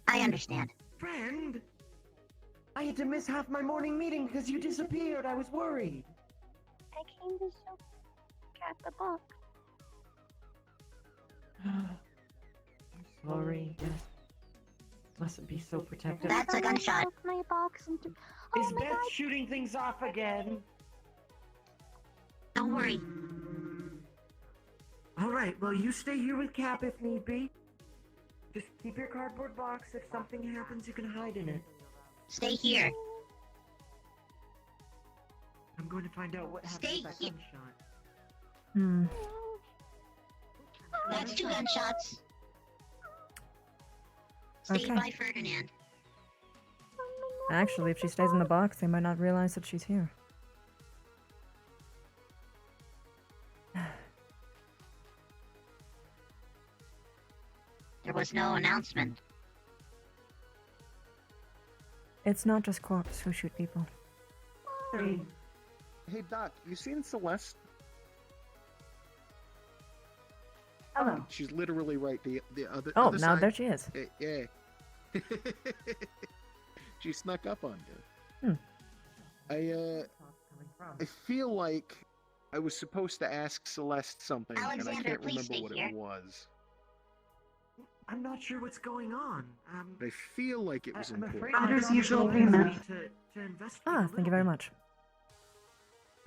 I understand. Friend, I had to miss half my morning meeting because you disappeared. I was worried. I came to show Cat the box. I'm sorry. Yes. Mustn't be so protective. That's a gunshot. My box and Is Beth shooting things off again? Don't worry. All right. Well, you stay here with Cap if need be. Just keep your cardboard box. If something happens, you can hide in it. Stay here. I'm going to find out what happened with that gunshot. That's 2 gunshots. Stay Okay. by Ferdinand. Actually, if she stays in the box, they might not realize that she's here. There was no announcement. It's not just corpse who shoot people. Hey, Doc, you seen Celeste? Hello. She's literally right. The other. Oh, other now side. there she is. Yeah. She snuck up on you. I feel like I was supposed to ask Celeste something, and I Alexander, can't please remember stay what here. it was. I'm not sure what's going on. I feel like it was I'm important. afraid Ryder's my usual doctor wants payment. me to investigate a Ah, thank little you very bit. much.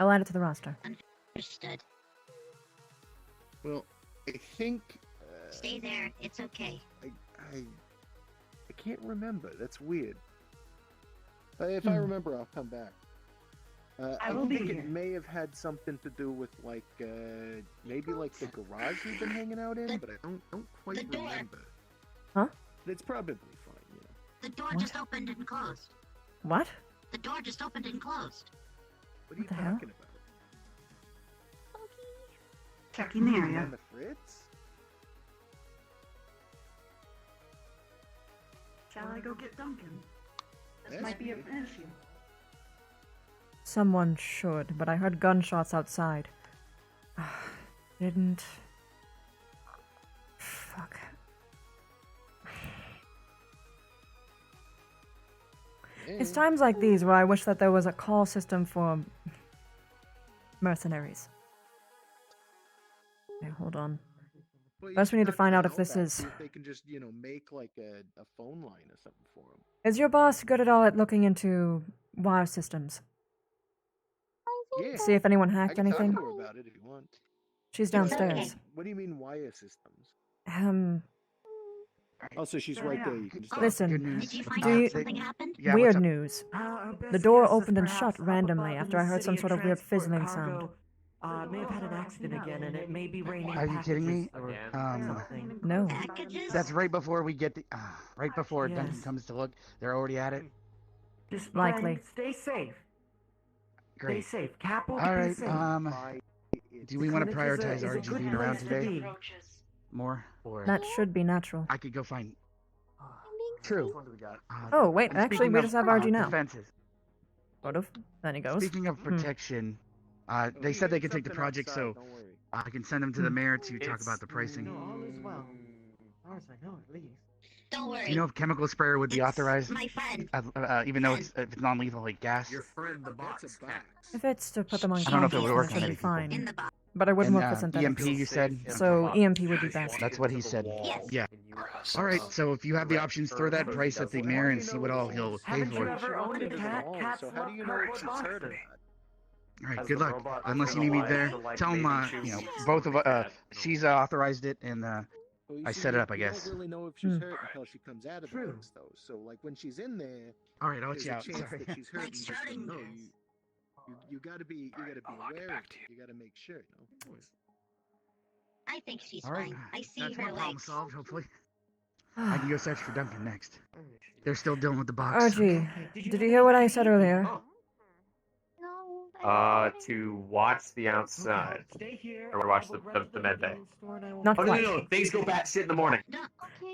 I'll add it to the roster. Understood. Well, I think Stay there. It's okay. I can't remember. That's weird. If I remember, I'll come back. I I will be think here. it may have had something to do with like maybe like the garage we've been hanging out in, but I don't quite remember. Huh? It's probably fine, you know. The door What? just opened and closed. What? The door just opened and closed. What are you the hell? talking about? Checking the area. On the fritz? Shall I go get Duncan? This That's might be an good. issue. Someone should, but I heard gunshots outside. Didn't. Fuck. It's times like these where I wish that there was a call system for mercenaries. Okay, hold on. Well, you First, we need to should find talk out to if this Outback, is. see if they can just, make like a phone line or something for them. Is your boss good at all at looking into wire systems? Yeah. See if anyone I hacked can talk anything? to her about it if you want. She's What- downstairs. What do you mean wire systems? Alright. Oh, so she's right there. You can just Listen, Good news. Did you find do out you, something happened? Yeah, weird what's up? news. Our The best door guess is opened and perhaps shut up randomly above in after I the heard some city sort of weird transport fizzling cargo, sound. may have had an accident again, and it may be raining Are you kidding me? packages or Um, something. No. Packages? That's right before we get the. Right before Yes. Duncan comes to look. They're already at it. Just Likely. stay safe. Great. Stay safe. Cap will be Alright, safe. do we want to clinic prioritize is a RG good being around place to today? be. More? Or That should be natural. I could go find. True. Oh, wait, and actually, speaking we of, just have RG now. Defenses. Sort of. Then he goes. Speaking of protection, they said they could take the project, so I can send them to the mayor to talk about the pricing. All is well. As far as I know, at least. Don't worry. Do you know if chemical sprayer would be authorized? My friend. Even though it's if it's non-lethal, like gas. Your friend, the box cat. If it's to put them on I don't know if it would work contact, on then many it should people. be In fine. the box. But I wouldn't And, work with synthetics. EMP, you said. So EMP would be best. That's what he said. Yes. Yeah. All right. So if you have the options, throw that price at the mayor and see what all he'll pay Haven't you for. ever owned a cat? Cats So how do love you know if cardboard she's heard or boxes. not? All right. Good luck. Unless you need me there, tell him. Both of she's authorized it, and Well, you I see, set it up, I you guess. don't really know if she's hurt until she comes out of the box, though. So, like, when she's in there, all right, I'll let there's you a out. chance Sorry. that she's hurt. Like and you just don't know. Schrodinger's. You gotta be aware of it. You gotta make sure, you know. I think she's All right. fine. I see That's her one problem legs. solved. Hopefully. I can go search for Duncan next. They're still dealing with the box. RG, did you hear what I said earlier? To watch the outside. Or watch the med bay. Not Oh, quite. no, things go batshit in the morning.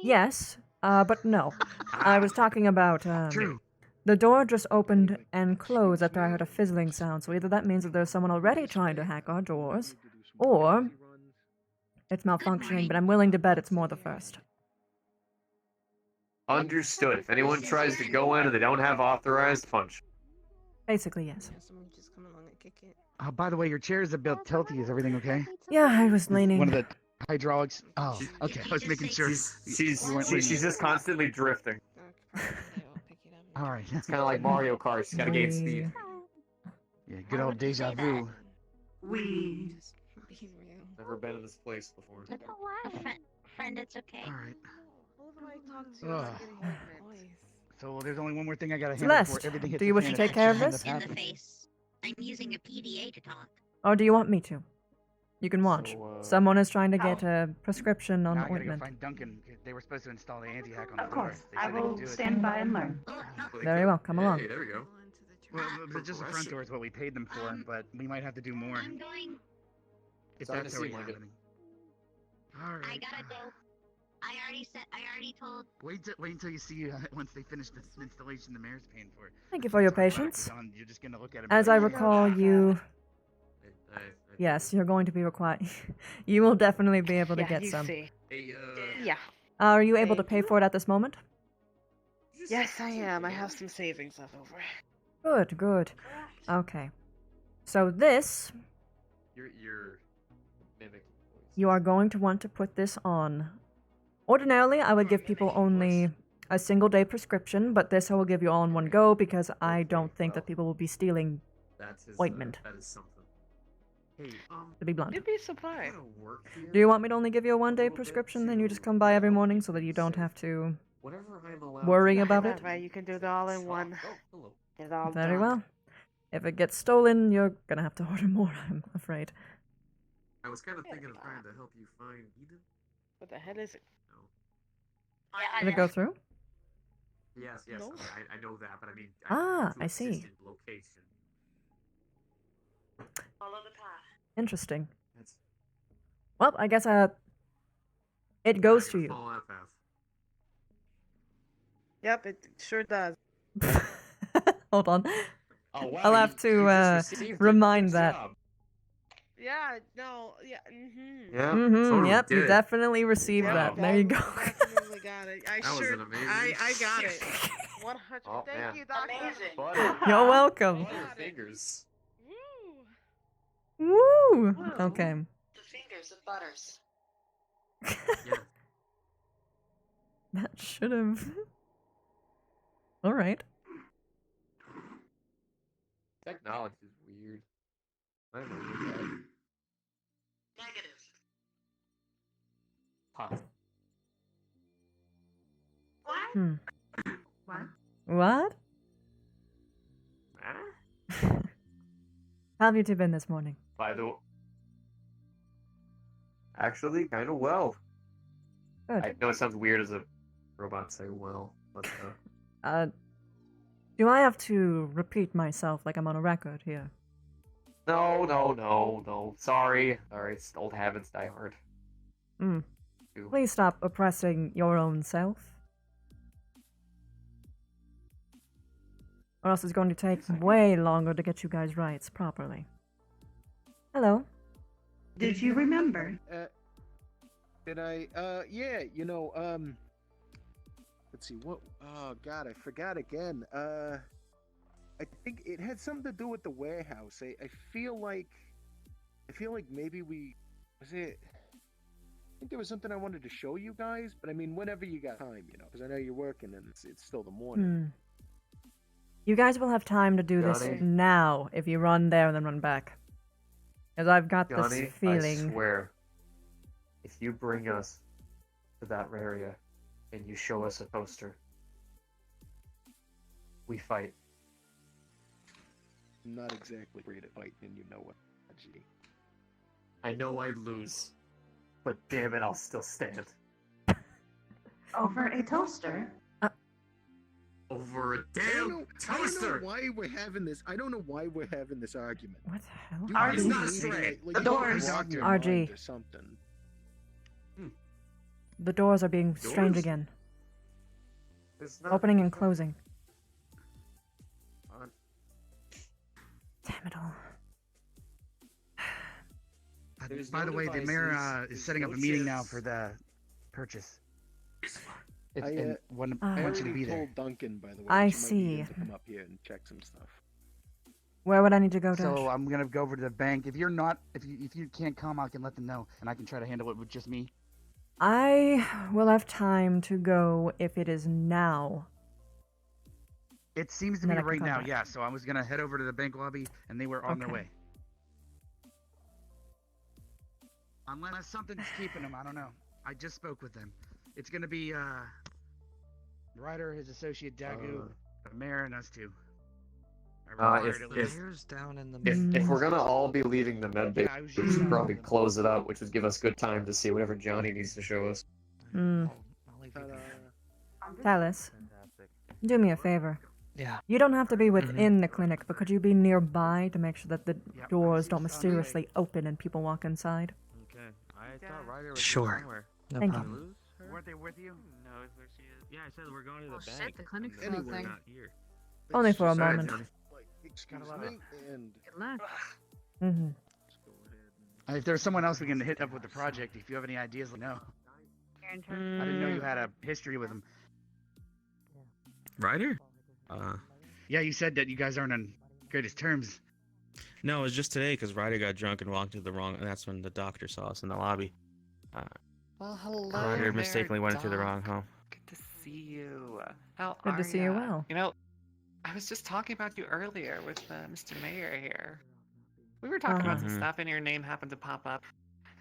Yes, but no. I was talking about, True. the door just opened and closed after I heard a fizzling sound, so either that means that there's someone already trying to hack our doors, or it's malfunctioning, but I'm willing to bet it's more the first. Understood. If anyone tries to go in and they don't have authorized, punch. Basically, yes. By the way, your chair is a bit tilty. Is everything okay? Yeah, I was leaning. One of the hydraulics. Oh, okay. I was making sure. She's just constantly drifting. All right. It's kind of like Mario Kart. She's got to gain speed. Yeah, good old deja vu. We. Never been in this place before. Friend, it's okay. All right. So there's only one more thing I gotta handle before Celeste, everything hits do you the wish fan to and take care of action this? In happens. the face. I'm using a PDA to talk. Or do you want me to? You can watch. Someone is trying to get a prescription on Now I gotta go ointment. find Duncan. They were supposed to install the anti-hack on the Of door. course. They I said they will could do it. stand by and learn. Very well, come along. Hey, there we go. Well, but just the front door is what we paid them for, but we might have to do more. I'm going. If Starting that's to already seem like it. happening. All right. I gotta go. I already told. Wait until you see once they finish the installation the mayor's paying for. Thank you for your Talk about it, patience. 'cause you're just gonna look at him As like, I recall, you... Yes, you're going to be required. You will definitely be able to get some. See. Hey, Yeah. Are you able to pay for it at this moment? Yes, I am. I have some savings left over. Good, good. Okay. So this, You're mimicking. you are going to want to put this on. Ordinarily, I would give people only a single day prescription, but this I will give you all in one go because I don't think that people will be stealing That's his, ointment, that is something. Hey, to be blunt. You'd be surprised. Do you want me to only give you a one-day prescription, then you just come by every morning so that you don't have to Whatever I'm allowed worry to- about it? That way you can do it all in one. Get it all Very done. well. If it gets stolen, you're gonna have to order more, I'm afraid. I was kind of thinking of trying to help you find Eden. What the hell is it? Did it go through? Yes, yes, No. I know that, but I mean, I see. existing location. Follow the path. Interesting. That's Well, I guess it goes to you. follow that path. Yep, it sure does. Hold on. Oh, wow, I'll have you to just received it. remind Good that. job. Yeah, no, yeah, mm-hmm. Yeah, Mm-hmm. Yep, you did. definitely received Yeah, that. There you go. Definitely got it. I That was sure, an amazing- I got it. 100. Oh, Thank man. you, Doctor. Amazing. Butter. You're welcome. Butter fingers. Woo! Okay. The fingers of Butters. Yeah. That should have. All right. Technology is weird. I don't know what that. Negative. Huh. Hmm. What? What? Huh? How have you two been this morning? By the way, actually, kind of well. Good. I know it sounds weird as a robot to say well, but Do I have to repeat myself like I'm on a record here? no. Sorry, it's old habits die hard. Hmm. Ew. Please stop oppressing your own self. Or else it's going to take way longer to get you guys' rights properly. Hello. Did you remember? Did I? Yeah, let's see, what, oh god, I forgot again. I think it had something to do with the warehouse. I feel like maybe was it, I think there was something I wanted to show you guys, but I mean, whenever you got time, because I know you're working and it's still the morning. You guys will have time to do this Johnny? now if you run there and then run back. Because I've got Johnny, this feeling. I swear, if you bring us to that area and you show us a poster, we fight. I'm not exactly great at fighting, and you know what, G. I know I'd lose, but damn it, I'll still stand. Over a toaster? Over a I damn toaster! don't know why we're having this. I don't know why we're having this argument. What the hell? You RG. really It's not need, straight. like, The you doors. block your RG. mind or something. The doors are being strange Doors? again. It's not Opening and closing. fun. Damn it all. There's By no the way, the devices, mayor is there's setting up no a meeting now chance. for the purchase. If, I and I I want you to already be there. told Duncan, by the way. I that she might need him see. to come up here and check some stuff. Where would I need to go, Dash? So I'm gonna go over to the bank. If you can't come, I can let them know, and I can try to handle it with just me. I will have time to go if it is now. It seems to And be then I can right come now, back. yeah. So I was gonna head over to the bank lobby, and they were on their Okay. way. Unless something's keeping them, I don't know. I just spoke with them. It's gonna be Ryder, his associate Dagu, the mayor, and us two. If down in the if we're gonna all be leaving the med bay, Yeah, I was we just should probably close it up, which would give us good time to see whatever Johnny needs to show us. Hmm. Ta-da. Callous, do me a favor. Yeah. You don't have to be within the clinic, but could you be nearby to make sure that the Yep, doors I'm don't just on the way. mysteriously open and people walk inside? Okay. I thought Ryder was Sure. somewhere. No Thank you. problem. Lose her? Weren't they with you? Who knows where she is? Yeah, I said we're going to the Oh, shit, bank. the clinic's and then closing. we're not here. Only for a Sorry, moment. Johnny. Like, excuse me, and Get left. Mm-hmm. If there's someone else we can hit up with the project, if you have any ideas, let me know. I didn't know you had a history with him. Ryder? Yeah, you said that you guys aren't on greatest terms. No, it was just today because Ryder got drunk and walked into the wrong, and that's when the doctor saw us in the lobby. Well, hello. Ryder there, mistakenly went into the Doc. wrong home. Good to see you. How Good are to see you ya? well. You know, I was just talking about you earlier with Mr. Mayor here. We were talking about some Uh-huh. stuff, and your name happened to pop up.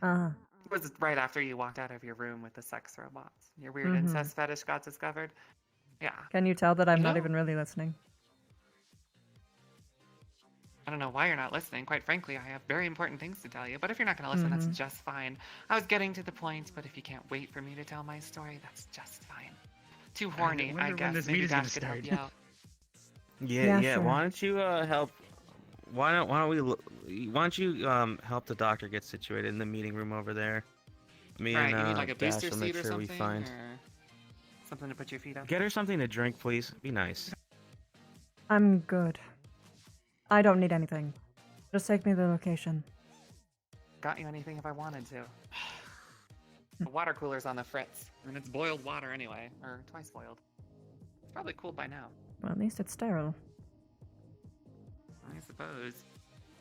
Uh-huh. It was right after you walked out of your room with the sex robots. Your weird Mhm. incest fetish got discovered. Yeah. Can you tell that I'm not No. even really listening? don't know why you're not listening. Quite frankly, I have very important things to tell you. But if you're not going to listen, that's just fine. I was getting to the point, but if you can't wait for me to tell my story, that's just fine. Too horny, I guess. Maybe Dash could help you out. Yeah. sure. Why don't you help? Why don't you help the doctor get situated in the meeting room over there? Me Right, and you need like a Dash booster will make seat or sure we something? find. Or something to put your feet up? Get her something to drink, please. Be nice. I'm good. I don't need anything. Just take me to the location. Got you anything if I wanted to. The water cooler's on the fritz. And it's boiled water anyway. Or twice boiled. It's probably cooled by now. Well, at least it's sterile. I suppose.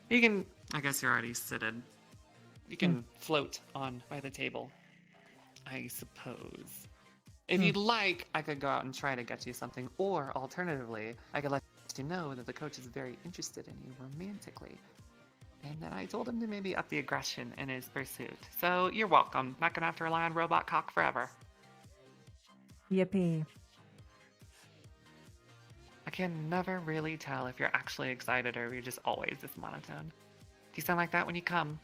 You can... I guess you're already seated. You can float on by the table. I suppose. If you'd like, I could go out and try to get you something. Or, alternatively, I could let you know that the coach is very interested in you romantically. And that I told him to maybe up the aggression in his pursuit. So, you're welcome. Not gonna have to rely on robot cock forever. Yippee. I can never really tell if you're actually excited or you're just always this monotone. Do you sound like that when you come?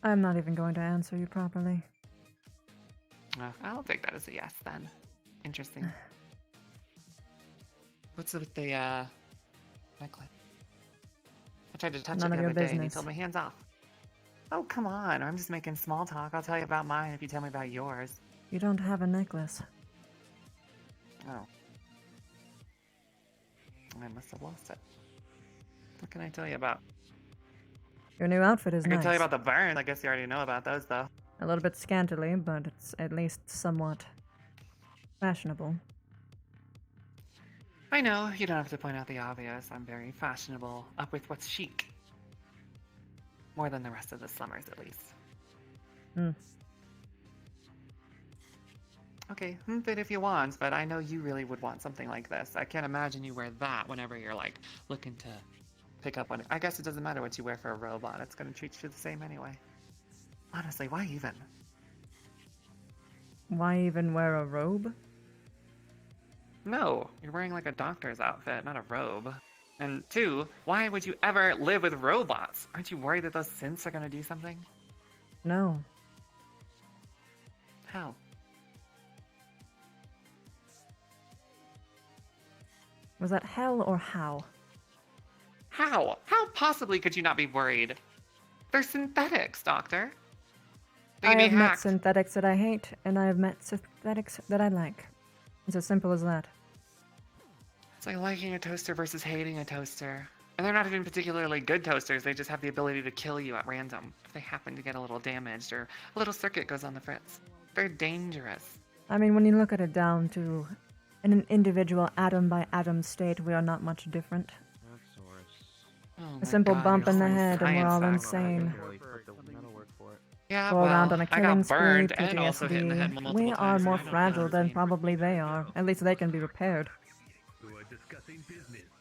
I'm not even going to answer you properly. I'll take that as a yes then. Interesting. What's with the necklace? I tried to touch None it of the your other day and you business. told me hands off. Oh, come on. I'm just making small talk. I'll tell you about mine if you tell me about yours. You don't have a necklace. Oh. I must have lost it. What can I tell you about? Your new outfit is I can nice. tell you about the burns. I guess you already know about those, though. A little bit scantily, but it's at least somewhat fashionable. I know, you don't have to point out the obvious. I'm very fashionable, up with what's chic. More than the rest of the slummers, at least. Okay, fit if you want, but I know you really would want something like this. I can't imagine you wear that whenever you're, like, looking to pick up one. I guess it doesn't matter what you wear for a robot. It's gonna treat you the same anyway. Honestly, why even? Why even wear a robe? No, you're wearing like a doctor's outfit, not a robe. And two, why would you ever live with robots? Aren't you worried that those synths are gonna do something? No. How? Was that hell or how? How? How possibly could you not be worried? They're synthetics, Doctor. They I can be have met hacked. synthetics that I hate, and I have met synthetics that I like. It's as simple as that. It's like liking a toaster versus hating a toaster. And they're not even particularly good toasters, they just have the ability to kill you at random if they happen to get a little damaged or a little circuit goes on the fritz. They're dangerous. I mean, when you look at it down to an individual atom-by-atom state, we are not much different. Oh A my simple God, bump you're in the so head and we're all science facts. insane. Yeah, Go around well, on a I killing got spree, burned and also hit in the head PTSD. multiple We are times, more and I don't fragile know. than probably they are. At least they can be repaired.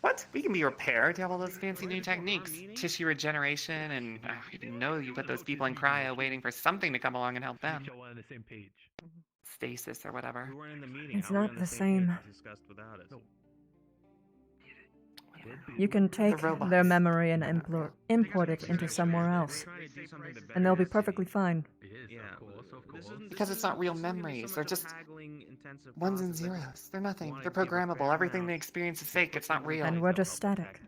What? We can be repaired. You have all those fancy new techniques. Tissue regeneration, and I didn't know you put those people in cryo waiting for something to come along and help them. on the same page. Stasis or whatever. We weren't in the meeting. It's How are we not on the same same. page? Discussed without us. You can take robots. their memory and import it into somewhere else, and they'll be perfectly fine. Yeah, Because it's not real memories. They're just ones and zeros. They're nothing. They're programmable. Everything they experience is fake. It's not real. And we're just static.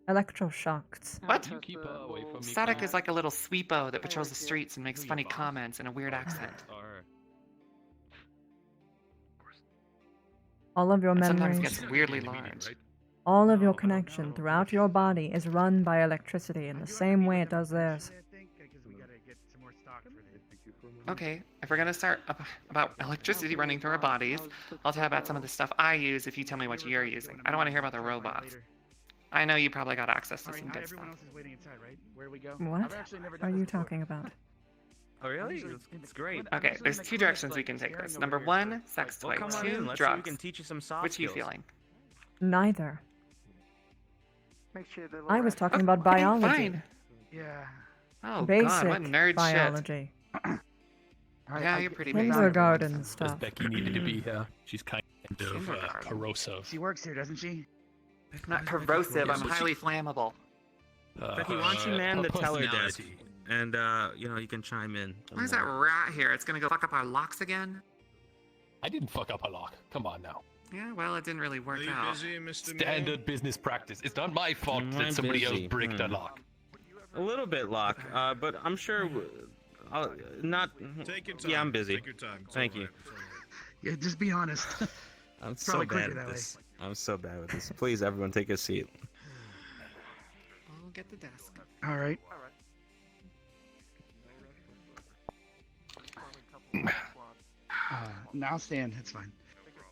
Electroshocks. What? Static is like a little sweepo that patrols the streets and makes funny comments in a weird accent. All of your And sometimes memories, gets weirdly large. all of your connection throughout your body is run by electricity in the same way it does theirs. Okay, if we're gonna start about electricity running through our bodies, I'll tell you about some of the stuff I use if you tell me what you're using. I don't want to hear about the robots. I know you probably got access to some good stuff. What are you talking about? Oh really? It's great. Okay, there's two directions we can take this. Number one, sex toy. Well, come on Two, in. Let's see if we drugs. can teach you some soft Which are you skills. feeling? Neither. Make sure the I was talking about Okay, biology. fine. Yeah. Oh Basic god, what nerd biology. shit. Yeah, you're pretty basic. Kindergarten stuff. Becky needed to be here. She's kind. Kind of corrosive. She works here, doesn't she? Not corrosive. I'm highly flammable. But he wants you, man, to tell her that. And, you can chime in. Why is that rat here? It's gonna go fuck up our locks again? I didn't fuck up a lock. Come on now. Yeah, well, it didn't really work out. Standard business practice. It's not my fault that somebody else bricked a lock. A little bit, Locke, but I'm sure... not... Take your time. Yeah, I'm busy. Take your time. Thank you. Yeah, just be honest. I'm so Probably bad quicker at that this. I'm so bad with this. Please, everyone, take a seat. I'll get the desk. All right. No, I'll stand. It's fine.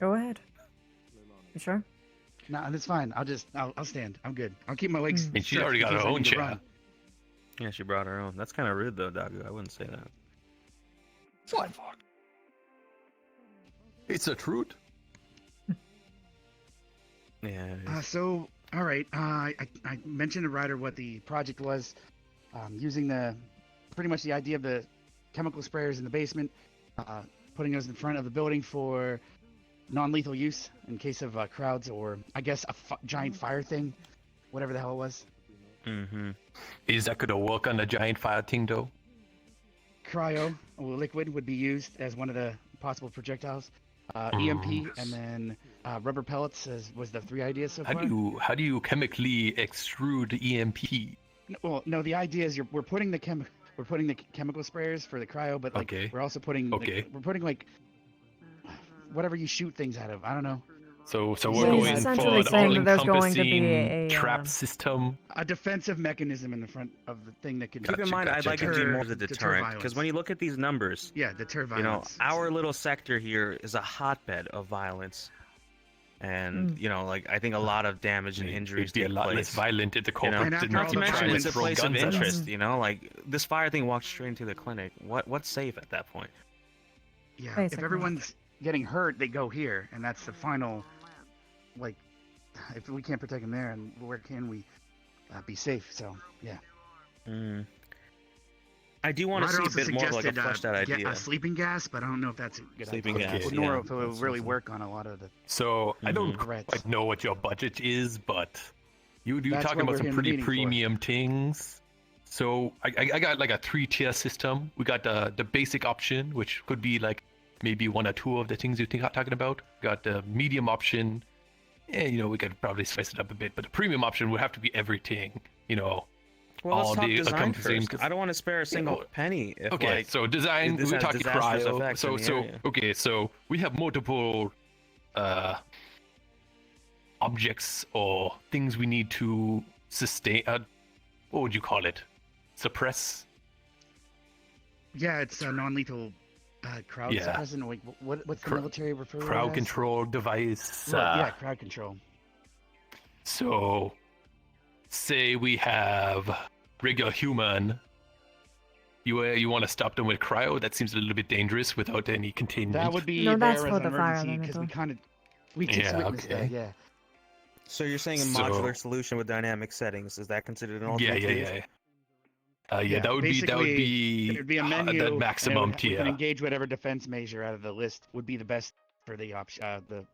Go ahead. You sure? No, that's fine. I'll stand. I'm good. I'll keep my legs. And she's already got her own chair. Yeah, she brought her own. That's kind of rude, though, Dagu. I wouldn't say that. What? It's the truth. Yeah. So, all right. I mentioned to Ryder what the project was, using pretty much the idea of the chemical sprayers in the basement, putting those in front of the building for non-lethal use in case of crowds or, I guess, a giant fire thing, whatever the hell it was. Mm-hmm. Is that gonna work on the giant fire thing, though? Cryo or liquid would be used as one of the possible projectiles. EMP and then rubber pellets was the three ideas so far. How do you chemically extrude EMP? Well, no, the idea is we're putting the chemical sprayers for the cryo, but like we're also putting we're putting like whatever you shoot things out of. I don't know. So we're going for an all-encompassing trap system. A defensive mechanism in the front of the thing that can. Keep in mind, I'd like it to be more of a deterrent, because when you look at these numbers, deter violence. Our little sector here is a hotbed of violence, and I think a lot of damage and injuries. It'd be a lot less violent if the corporate did not to mention it's a place of interest. us. This fire thing walked straight into the clinic. What's safe at that point? Yeah, if everyone's getting hurt, they go here, and that's the final. Like, if we can't protect them there, and where can we be safe? So, yeah. I do want to see a bit more of like a fleshed out idea. A sleeping gas, but I don't know if that's a good sleeping idea. gas. Nor if it will really work on a lot of the. So I don't quite know what your budget is, but you're talking about some pretty premium things. So I got like a 3-tier system. We got the basic option, which could be like maybe one or two of the things you think I'm talking about. Got the medium option. Yeah, we could probably spice it up a bit, but the premium option would have to be everything, Well, let's talk design first. I don't want to spare a single penny. If, so design, we're talking cryo. So we have multiple objects or things we need to sustain. What would you call it? Suppress? Yeah, it's a non-lethal crowd suppressant. Like, what's the military refer to? Crowd control device. Crowd control. So, say we have regular human. You want to stop them with cryo? That seems a little bit dangerous without any containment. That would be that's for the fire because we just witnessed that. Yeah. So you're saying a modular solution with dynamic settings? Is that considered an alternate? That would be there'd be a menu, the maximum tier. We can engage whatever defense measure out of the list would be the best for the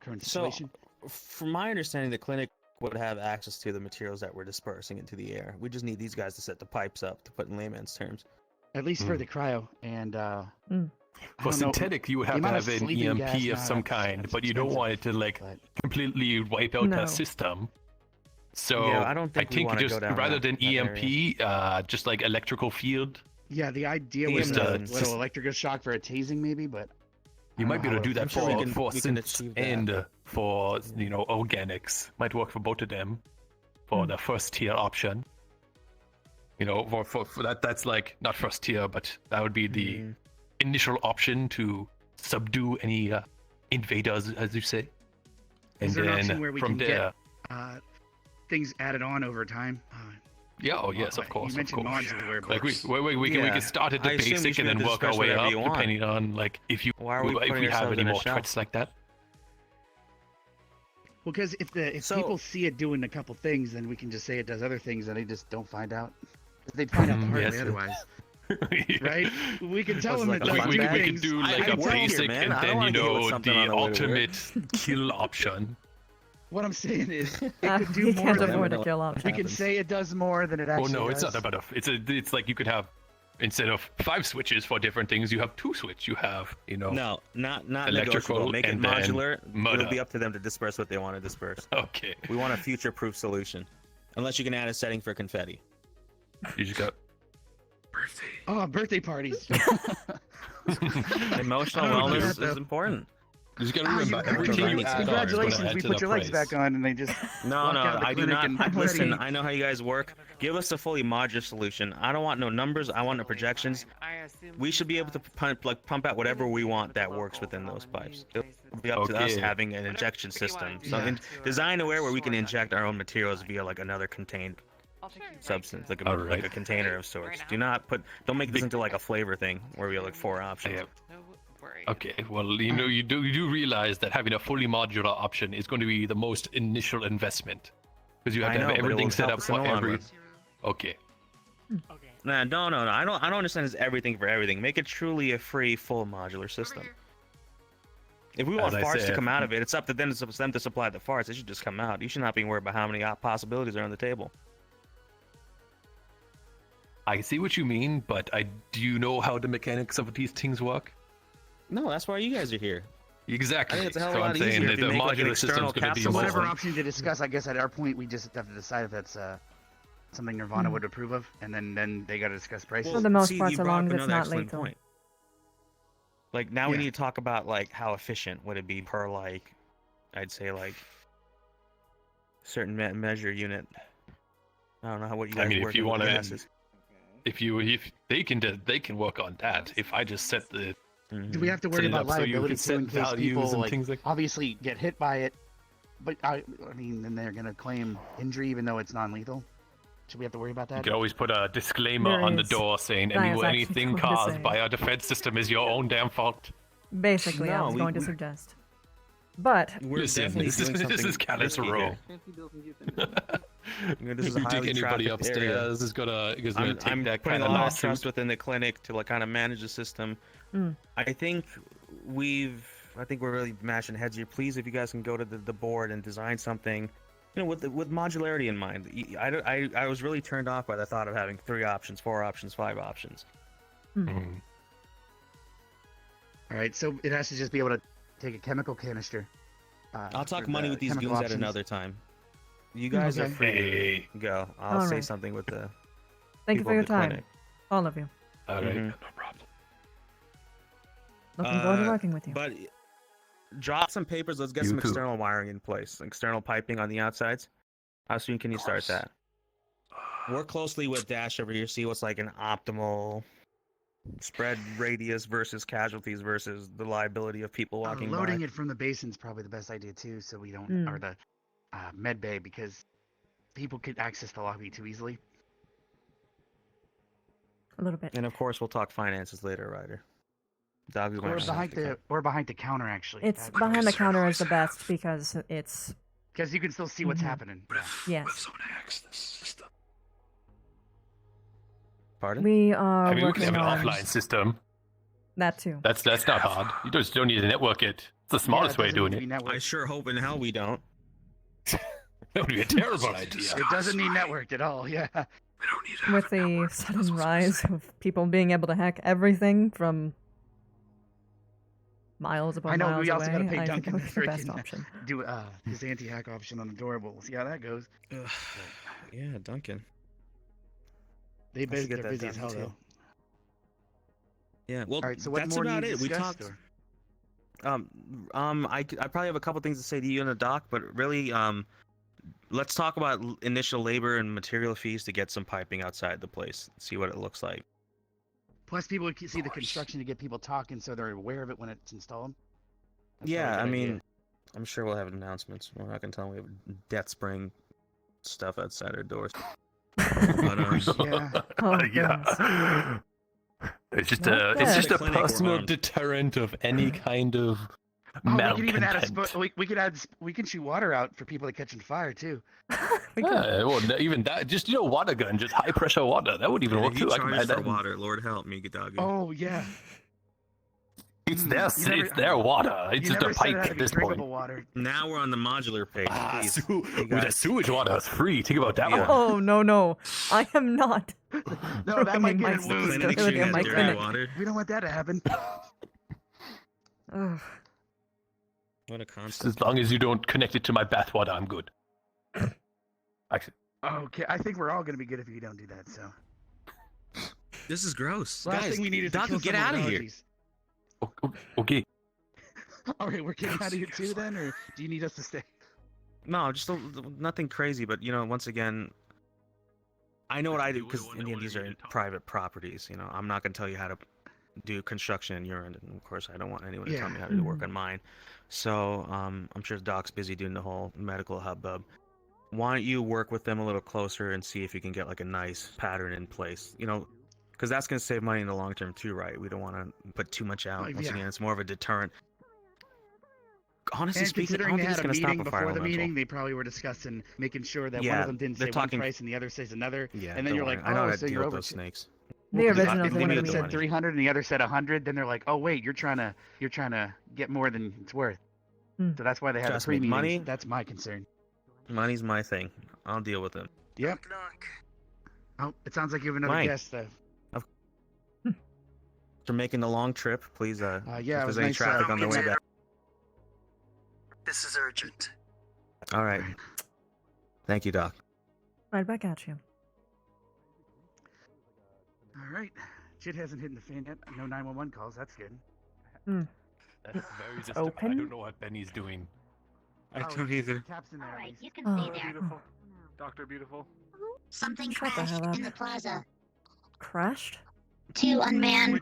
current situation. So, from my understanding, the clinic would have access to the materials that we're dispersing into the air. We just need these guys to set the pipes up, to put in layman's terms. At least for the cryo and. For synthetic, you would have to have an EMP of some kind, but you don't want it to completely wipe out the system. So I don't think just rather than EMP, just like electrical field. Yeah, the idea was a little electrical shock for a tasing, maybe, but you might be able to do that for synths and for organics. Might work for both of them. For the first tier option, for that's like not first tier, but that would be the initial option to subdue any invaders, as you say. And then where we from can there. Get, things added on over time. Yes, of course. You mentioned modular, like we can start at the basic and then work our way up, depending on if we have any more threats like that. Well, because if people see it doing a couple things, then we can just say it does other things, and they just don't find out. They'd find out the hard way otherwise. Right? We can tell them like it does we two could things. do like a basic and then the ultimate kill option. What I'm saying is, it could we do more can't than afford a kill we can say it does more than it Well, actually no, does. it's not about it's like you could have instead of 5 switches for different things, you have 2 switches. You have No, not electrical negotiable. Make it and then modular. murder. It'll be up to them to disperse what they want to disperse. Okay. We want a future-proof solution, unless you can add a setting for confetti. You just got Oh, birthday parties. Emotional wellness is important. You just gotta remember, everything you add Congratulations, on is we to put the your legs price. back on, and they just No, walk no, out of the I do clinic not. and Listen, ready. I know how you guys work. Give us a fully modular solution. I don't want no numbers. I want no projections. We should be able to pump out whatever we want that works within those pipes. It'll be up to us Okay. having an injection system. So Yeah. design aware where we can inject our own materials via like another contained substance, like a container of sorts. Don't make this into like a flavor thing where we have like 4 options. Okay, well, you do realize that having a fully modular option is going to be the most initial investment because you have I to know, have but it everything will set help up us in for the long every. run. Okay. No. I don't understand it's everything for everything. Make it truly a free, full modular system. If we want As I farts to said- come out of it, it's up to them to supply the farts. They should just come out. You should not be worried about how many possibilities are on the table. I see what you mean, but do you know how the mechanics of these things work? No, that's why you guys are here. Exactly. I think it's a hell of So a I'm lot saying easier that if the you make, like, an modular external system's going to be So more. whatever option to discuss, I guess at our point we just have to decide if that's something Nirvana would approve of, and then they got to discuss prices. For the most See, part, you so brought long up as it's another not excellent lethal. point. Like now we Yeah. need to talk about like how efficient would it be per like, I'd say like certain measure unit. I don't know what you guys I mean, work if you with want to, gases. if they can work on that. If I just set the Do we have to worry set it about up so you liability can too, in set case values people and like, things like obviously get hit by it, but I mean then they're gonna claim injury even though it's non-lethal? Should we have to worry about You that? could always put a disclaimer There on the is. door saying That is actually anything what to caused say. by our defense system is your own damn fault. Basically, I No, was we- going to we- suggest. But We're Listen, definitely this is doing this is something Callous risky row. here. This is a You take highly anybody trafficked upstairs area. is gonna take I'm that putting kind a of lot of lawsuit. trust within the clinic to like kind of manage the system. Mm. I think we're really mashing heads here. Please, if you guys can go to the board and design something, with modularity in mind. I was really turned off by the thought of having 3 options, 4 options, 5 options. Mm. All right, so it has to just be able to take a chemical canister. I'll talk for money the with these chemical goons at options. another time. You guys are Okay. free to go. I'll say Alright. something with the Thank you people for your at the time, clinic. all of you. All right, Mhm. no problem. Looking forward to working with you. But drop some papers. Let's get You some too. external wiring in place. External piping on the outsides. How soon can you start that? Work closely with Dash over here. See what's like an optimal spread radius versus casualties versus the liability of people walking Loading by. it from the basin's probably the best idea too, so we don't, Mm. or the med bay, because people could access the lobby too easily. A little bit. And of course, we'll talk finances later, Ryder. Dog, we Or might behind the counter actually. It's behind the counter is the best because it's because you can still see what's Mhm. happening. yes. Pardon? We are I mean, we working can have on an offline system. that too. That's not hard. You just don't need to network it. It's the smartest way of doing it. I sure hope in hell we don't. That would be a terrible idea. It doesn't need networked at all. Yeah. With the sudden rise of people being able to hack everything from miles upon I know miles we also away, gotta pay I think Duncan that would be the best freaking option. do his anti-hack option on the door, but we'll see how that goes. Yeah, Duncan. They're I should get that busy as done, hell too. though. Yeah, well, All right, so what that's more about needs it. We discussed, talked. or- I probably have a couple things to say to you and the doc, but really, let's talk about initial labor and material fees to get some piping outside the place. See what it looks like. Plus, people can see the construction to get people talking, so they're aware of it when it's installed. That's Yeah, probably a I good mean, idea. I'm sure we'll have announcements. We're not gonna tell them we have death spring stuff outside our doors. But, Yeah. Oh, Yeah. It's just Not it's just bad. a Clinic, we're personal armed. deterrent of any kind of we can even add we can shoot water out for people that catching fire too. Yeah, well, even that, just water gun, just high pressure water. That would even work He too. I can charges add for that. water. Lord help me, doggy. Oh yeah. It's their water. It's just a pipe at this point. Water. Now we're on the modular page. With the sewage water, it's free. Think about that one. Oh no, I am not. No, that might my get lose. stability of my clinic. We don't want that to happen. Ugh. What a Just concept. as long as you don't connect it to my bathwater, I'm good. Actually, Okay, I think we're all gonna be good if you don't do that. So. This is gross. Last Guys, thing we need is to Doggy, kill get some out of here. allergies. Okay. All right, we're getting out of here too, then, or do you need us to stay? No, just nothing crazy, but once again, I know what I do because these are private properties. I'm not gonna tell you how to do construction in your end, and of course, I don't want anyone to tell me how to do work on mine. So, I'm sure Doc's busy doing the whole medical hubbub. Why don't you work with them a little closer and see if you can get like a nice pattern in place? Because that's gonna save money in the long term too, right? We don't want to put too much out. Once again, it's more of a deterrent. Honestly speaking, I don't think it's going to stop a fire before the elemental. meeting, they probably were discussing making sure that one of them didn't say one price and the other says another. Yeah, and then you're like, I know how to so deal you're with over those snakes. The original if thing one would of them be said 300 and the other said 100, then they're like, oh wait, you're trying to get more than it's worth. So that's why they have Trust the me, pre-meetings. money- That's my concern. Money's my thing. I'll deal with it. Yep. Oh, it sounds like you have another Mine. guest. For making the long trip, please. Yeah, if it there's was any nice, traffic on the way back. This is urgent. All right. Thank you, Doc. Right back at you. All right. Shit hasn't hit the fan yet. No 911 calls. That's good. That's very distant. I don't know what Benny's doing. I don't either. Taps in there. Alright, you can Oh, stay there. beautiful. Dr. Beautiful. Something Shut the crashed hell up. in the plaza. Crashed? Two unmanned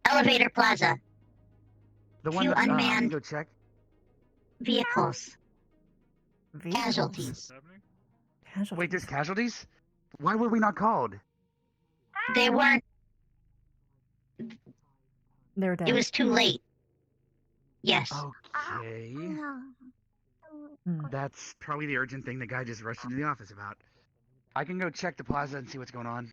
elevator plaza. The one Two that unmanned go check. vehicles. Vehicles? Casualties. Wait, there's casualties? Why were we not called? They weren't. They're dead. It was too late. Yes. Okay. That's probably the urgent thing the guy just rushed into the office about. I can go check the plaza and see what's going on.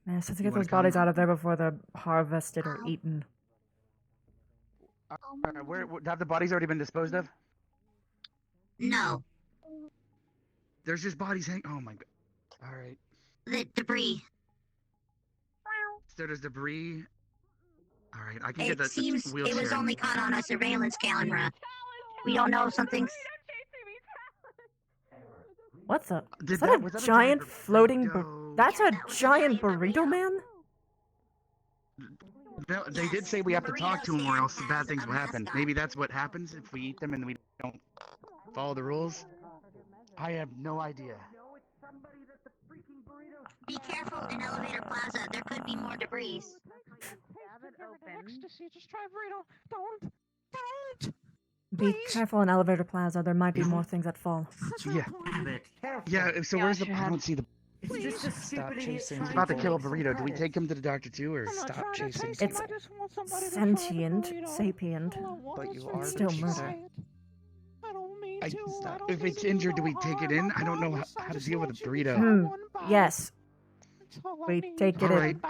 Yeah, so to You get wanna those bodies come? out of there before they're harvested or eaten. Where have the bodies already been disposed of? No. There's just bodies hanging. Oh my god. All right. The debris. So there's debris. All right, I can It get the seems it wheelchair. was only caught on a surveillance camera. We don't know if something's. What's that? Did Is that- that was a that a giant giant floating? burrito? That's a giant burrito man? No, they did say we have to talk to him or else bad things will happen. Maybe that's what happens if we eat them and we don't follow the rules. I have no idea. Be careful in elevator plaza. There could be more debris. Be careful in elevator plaza. There might be more things that fall. Yeah. Yeah. So where's the? I don't see the. It's just a stupid idiot He's about to kill a burrito. Do we take him to the doctor too, or Stop chasing It's sentient, sapient, But you are still murder. if it's injured, do we take it in? I don't know how to deal with a burrito. Yes. We take it All right, in.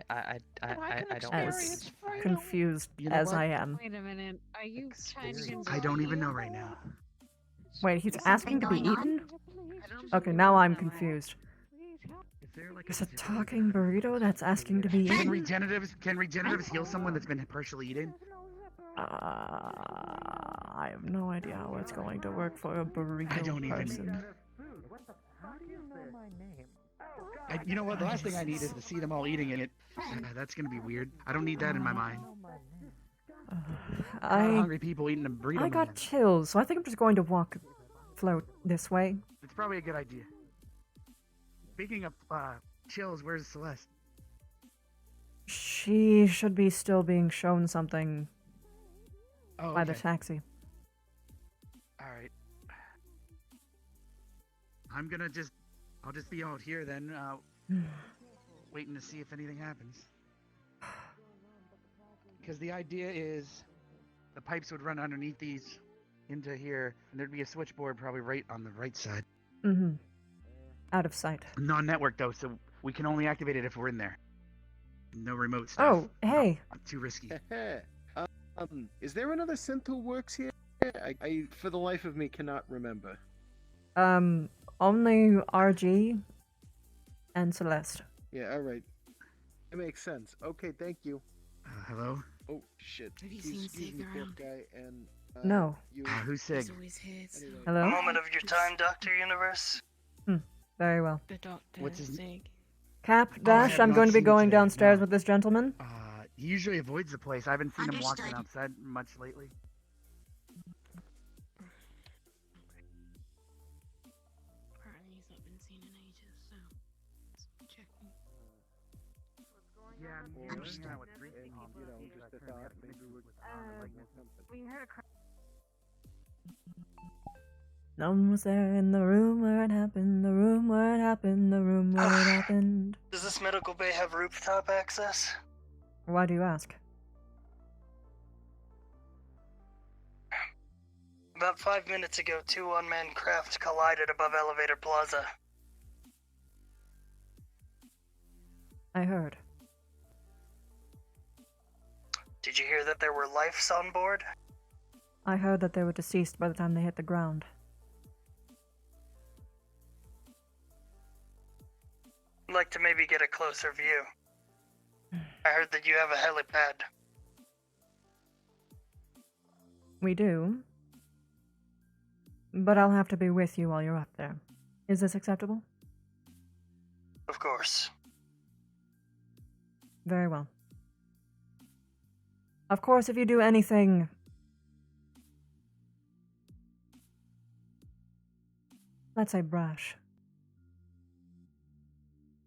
I don't As confused You know as what? I am. Wait a minute. Are you I don't even know right now. Wait, he's asking to be eaten? Okay, now I'm confused. Is a talking burrito that's asking to be Can eaten? regeneratives heal someone that's been partially eaten? I have no idea how it's going to work for a burrito I don't even. person. You know what? The last thing I need is to see them all eating it. That's gonna be weird. I don't need that in my mind. Hungry people eating a burrito. I got chills, so I think I'm just going to float this way. It's probably a good idea. Speaking of chills, where's Celeste? She should be still being shown something by the okay. taxi. All right. I'll just be out here then, waiting to see if anything happens. because the idea is the pipes would run underneath these into here, and there'd be a switchboard probably right on the right side. Mm-hmm. Out of sight. Non-network though, so we can only activate it if we're in there. No remote stuff. Oh, hey. Not too risky. Is there another synth who works here? I for the life of me cannot remember. Only RG and Celeste. Yeah, all right. It makes sense. Okay, thank you. Hello? Oh, shit. Have you seen Sig around? Guy and, No. Who's Sig? Hello? A moment of your time, Dr. Universe. Very well. The doctor. What's his Sig. Cap, Dash, I'm going to be going downstairs with this gentleman. He usually avoids the place. I haven't seen him walking outside much lately. Apparently he's not been seen in ages, so checking. Yeah, I'm just hanging out with three people. Just a thought, maybe We heard a cry. No one was there in the room where it happened, the room where it happened, the room where it happened. Does this medical bay have rooftop access? Why do you ask? About 5 minutes ago, 2 unmanned craft collided above Elevator Plaza. I heard. Did you hear that there were lifes on board? I heard that they were deceased by the time they hit the ground. I'd like to maybe get a closer view. I heard that you have a helipad. We do. But I'll have to be with you while you're up there. Is this acceptable? Of course. Very well. Of course, if you do anything... let's say brash.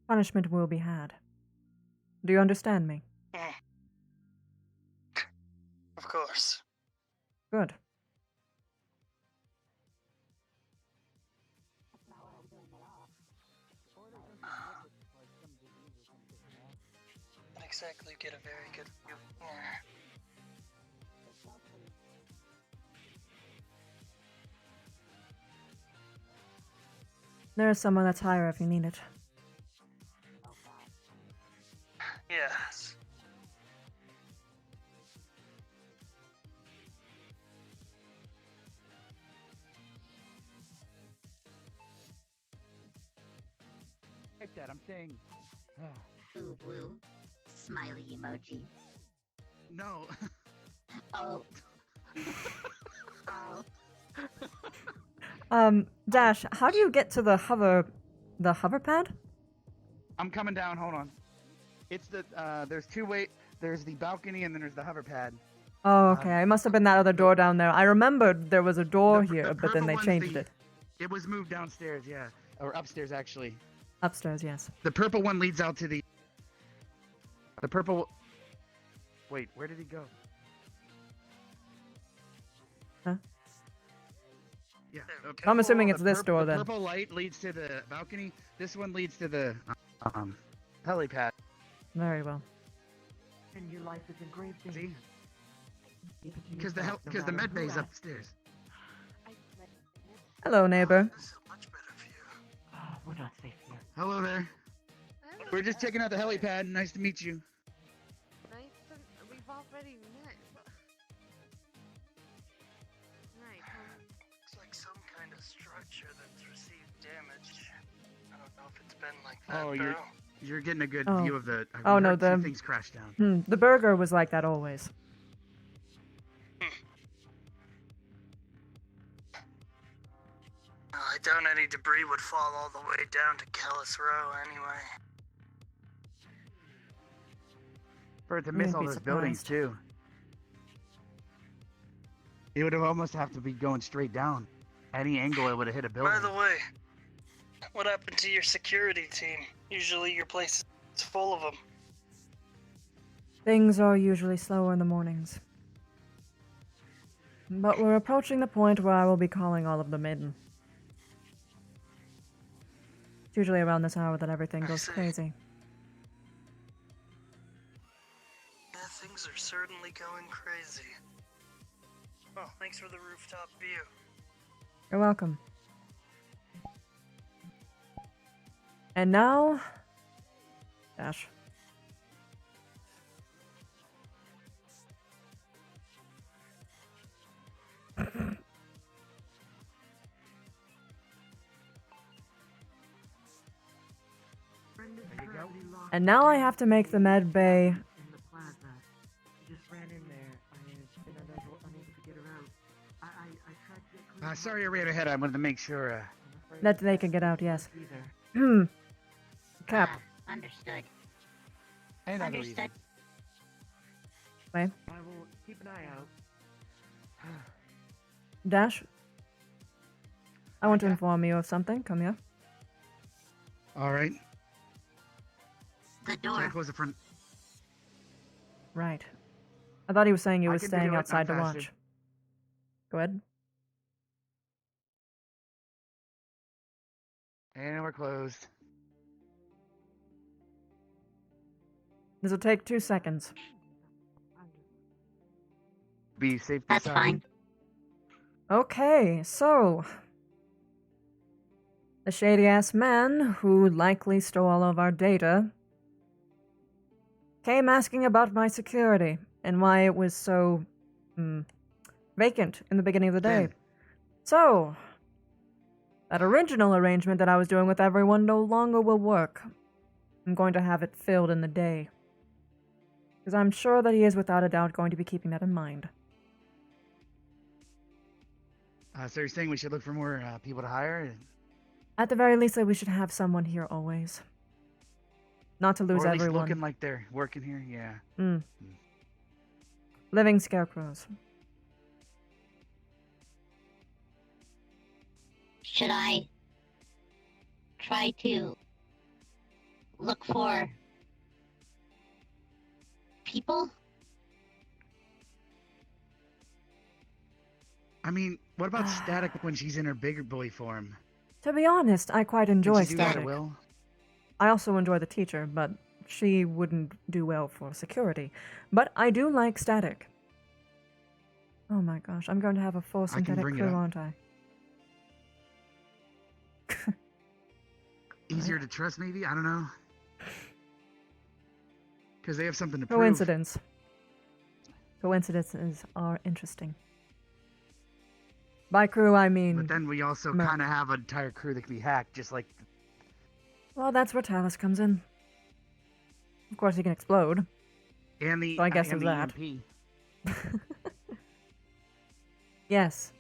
Punishment will be had. Do you understand me? Of course. Good. Not exactly get a very good view here. There's someone that's higher if you need it. Yes. Like that, I'm saying. Blue, blue. Smiley emoji. No. Oh. Dash, how do you get to the hover pad? I'm coming down, hold on. It's the, there's there's the balcony and then there's the hover pad. Oh, okay. It must have been that other door down there. I remembered there was a door here, but then they changed it. It was moved downstairs, yeah. Or upstairs, actually. Upstairs, yes. The purple one leads out to the... The purple... Wait, where did he go? Huh? Yeah. I'm assuming it's this door, then. The purple light leads to the balcony. This one leads to the, helipad. Very well. And your life is in grave danger. Because the med bay's upstairs. Hello, neighbor. Oh, we're not safe here. Hello there. We're just checking out the helipad. Nice to meet you. We've already met. Right. Looks like some kind of structure that's received damage. I don't know if it's been like that. Oh, though. you're getting a good view of the... Oh, no, the... things crashed down. The burger was like that always. I doubt any debris would fall all the way down to Callous Row anyway. For it to miss all those buildings, too. It would have almost have to be going straight down. Any angle it would have hit a building. By the way, what happened to your security team? Usually your place is full of them. Things are usually slower in the mornings. But we're approaching the point where I will be calling all of them in. It's usually around this hour that everything goes crazy. Yeah, things Things are certainly going crazy. Oh, thanks for the rooftop view. You're welcome. And now... Dash. And now I have to make the med bay. In the plaza. She just ran in there. I was unable to get her out. I tried to get Sorry I ran ahead. I wanted to make sure. That they can get out, yes. Cap. Understood. And Understood. Wait. I will keep an eye out. Dash. I want to inform you of something. Come here. All right. The door. Should I close the front? Right. I thought he was saying he I was can staying do it, outside to I'm watch. faster. Go ahead. And we're closed. This will take 2 seconds. Be safe. That's fine. Okay, so... The shady-ass man, who likely stole all of our data, came asking about my security and why it was so vacant in the beginning of the day. So, that original arrangement that I was doing with everyone no longer will work. I'm going to have it filled in the day. Because I'm sure that he is without a doubt going to be keeping that in mind. So you're saying we should look for more people to hire? At the very least, that we should have someone here always. Not to lose or at least everyone. looking like they're working here, yeah. Living scarecrows. Should I try to look for people? I mean, what about Static when she's in her bigger boy form? To be honest, I quite enjoy she do that Static. well? I also enjoy the teacher, but she wouldn't do well for security. But I do like Static. Oh my gosh, I'm going to have a full synthetic bring it crew, up. aren't I? Easier to trust, maybe? I don't know. Because they have something to prove. Coincidence. Coincidences are interesting. By crew, I mean... But then we also Merc. kind of have an entire crew that can be hacked, just like... Well, that's where Callous comes in. Of course, he can explode. And the, So I guess and there's the that. EMP. Yes.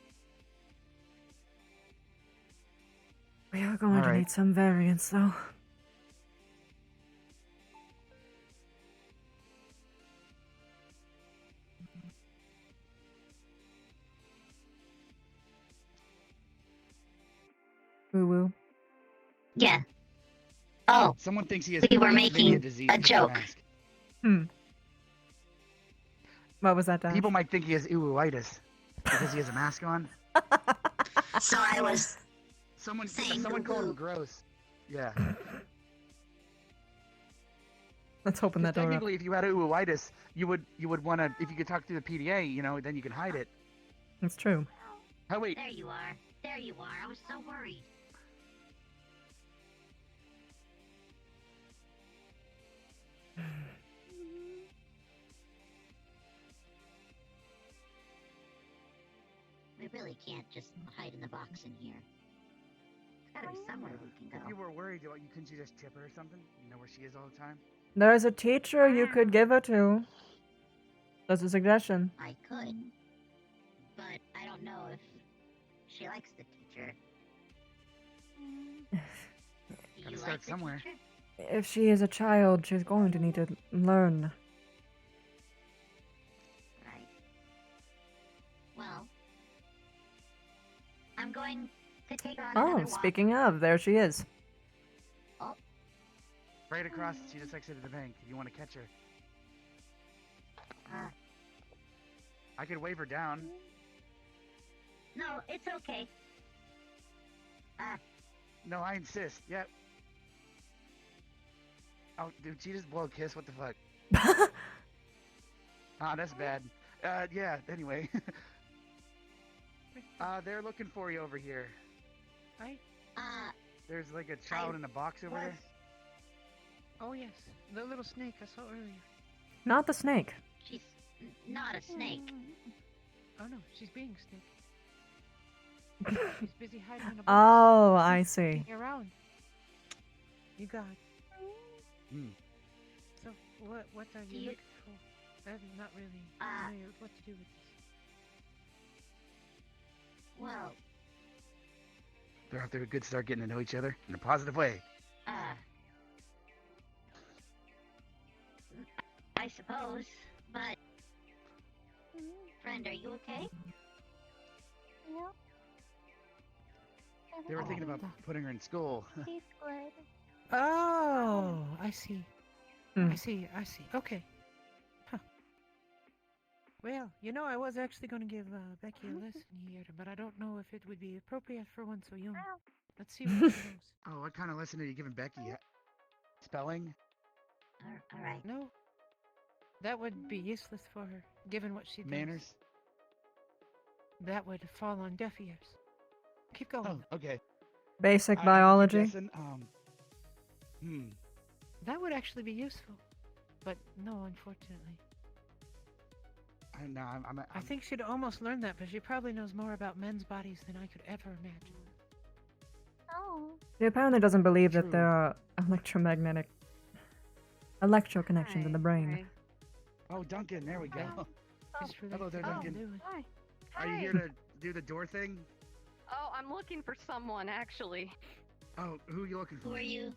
We are going to Alright. need some variants, though. Woo-woo. Yeah. Oh, Someone thinks he has we were maybe making disease a with the joke. mask. What was that, Dash? People might think he has ooitis because he has a mask on. So I was Someone saying called him woo-woo. gross. Yeah. Let's open that door up. Technically, if you had ooitis, you would want to, if you could talk through the PDA, you know, then you can hide it. It's true. Oh wait, There you are. There you are. I was so worried. We really can't just hide in the box in here. There's gotta be somewhere we can if go. you were worried, you couldn't you just tip her or something? You know where she is all the time. There's a teacher you could give her to. That's a suggestion. I could, but I don't know if she likes the teacher. Do Gotta you start like the somewhere. teacher? If she is a child, she's going to need to learn. Right. Well, I'm going to take her on Oh, another walk. speaking of, there she is. Oh, Right across, she just exited the bank. If you want to catch her, I could wave her down. no, it's okay. No, I insist. Yep. Oh, dude, she just blow a kiss. What the fuck? Ah, that's bad. Yeah, anyway. They're looking for you over here. Hi. There's like a child in a box over there. Oh yes, the little snake I saw earlier. Not the snake. She's not a snake. Oh no, she's being a snake. She's busy hiding in a box. Oh, I see. Looking around. You got it. So what are you looking for? I'm not really familiar with what to do with this. Well, They're off to a good start getting to know each other in a positive way. I suppose, but friend, are you okay? They were thinking about putting her in school. She's good. Oh, I see. Hmm. I see. Okay. Huh. Well, I was actually going to give Becky a lesson here, but I don't know if it would be appropriate for one so young. Let's see what she knows. Oh, what kind of lesson are you giving Becky? Spelling? All right. No. That would be useless for her, given what she does. Manners? That would fall on deaf ears. Keep going. Oh, okay. Basic biology. Guessing, That would actually be useful, but no, unfortunately. I think she'd almost learn that, but she probably knows more about men's bodies than I could ever imagine. Oh. She apparently doesn't believe that there are electro connections in the brain. Oh, Duncan, there we go. Hello there, Oh, Duncan. Hi. Are you here to do the door thing? Oh, I'm looking for someone, actually. Oh, who are you looking for? Who are you?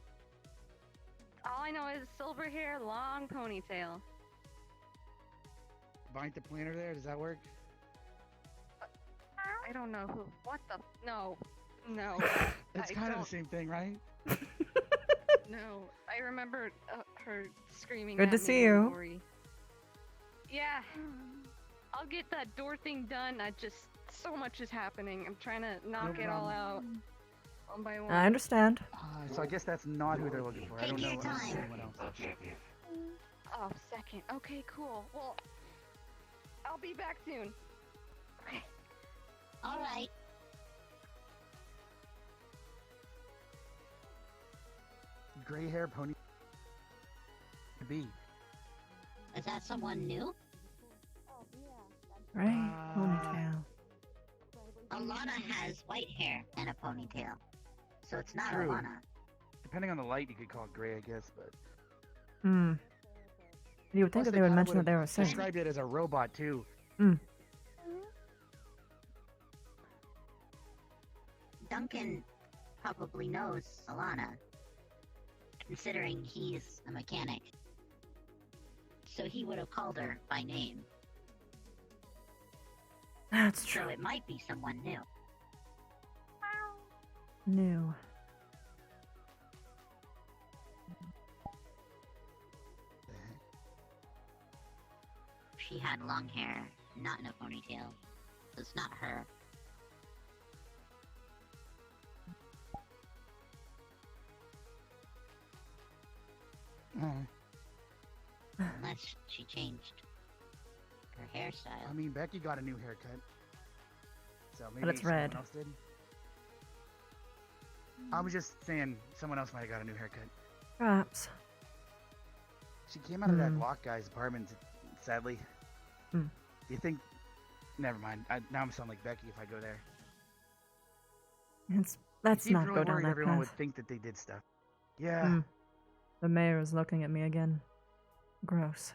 All I know is silver hair, long ponytail. Bind the planter there? Does that work? I don't know who. What the? No. No. It's kind of the same thing, right? No. I remember her screaming. Good at to me see in you. Ori. Yeah. I'll get that door thing done. So much is happening. I'm trying to knock it all out. One by one. I understand. So I guess that's not who they're looking for. I don't know your time. anyone else. Oh, second. Okay, cool. Well, I'll be back soon. Okay. All right. Gray hair, pony. B. Is that someone new? Right? Ponytail. Alana has white hair and a ponytail, so it's not True. Alana. Depending on the light, you could call it gray, I guess, but... Hmm. You would think Plus, that they would kinda mention that they were a saint. described it as a robot, too. Hmm. Duncan probably knows Alana, considering he's a mechanic. So he would have called her by name. That's true. So it might be someone new. New. She had long hair, not in a ponytail. So it's not her. Unless she changed her hairstyle. I mean, Becky got a new haircut. So maybe But it's someone red. else did. I was just saying someone else might have got a new haircut. Perhaps. She came out of that block guy's apartment, sadly. Hmm. Do you think... Never mind. Now I'm sounding like Becky if I go there. Let's Seems not really go down worried that everyone path. would think that they did stuff. Yeah. Hmm. The mayor is looking at me again. Gross.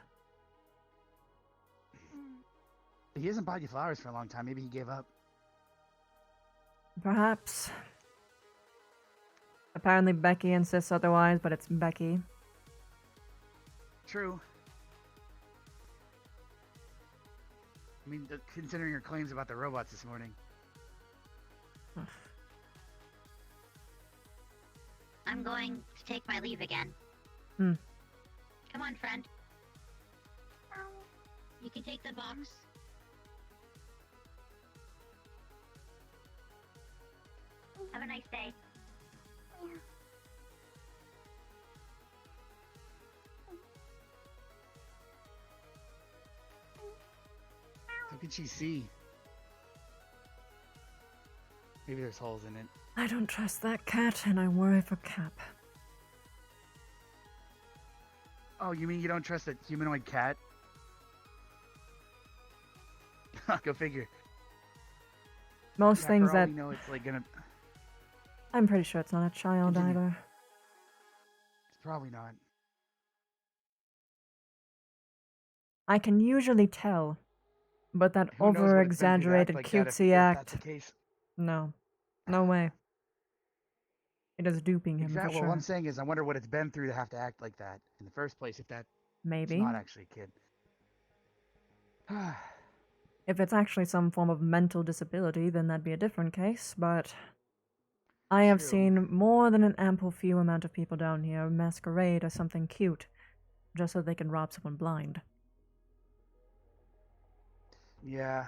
He hasn't bought you flowers for a long time. Maybe he gave up. Perhaps. Apparently Becky insists otherwise, but it's Becky. True. I mean, considering her claims about the robots this morning. I'm going to take my leave again. Hmm. Come on, friend. You can take the box. Have a nice day. How can she see? Maybe there's holes in it. I don't trust that cat, and I worry for Cap. Oh, you mean you don't trust a humanoid cat? Go figure. Most things for all that... we know, it's like gonna... I'm pretty sure it's not a child either. It's probably not. I can usually tell, but that Who knows what it's been through to act over-exaggerated like that cutesy if act... that's the case. No. No way. It is duping him Exactly. for Well, sure. what I'm saying is, I wonder what it's been through to have to act like that in the first place, if that's Maybe. not actually a kid. If it's actually some form of mental disability, then that'd be a different case, but... I have seen more than an ample few amount of people down here masquerade as something cute, just so they can rob someone blind. Yeah.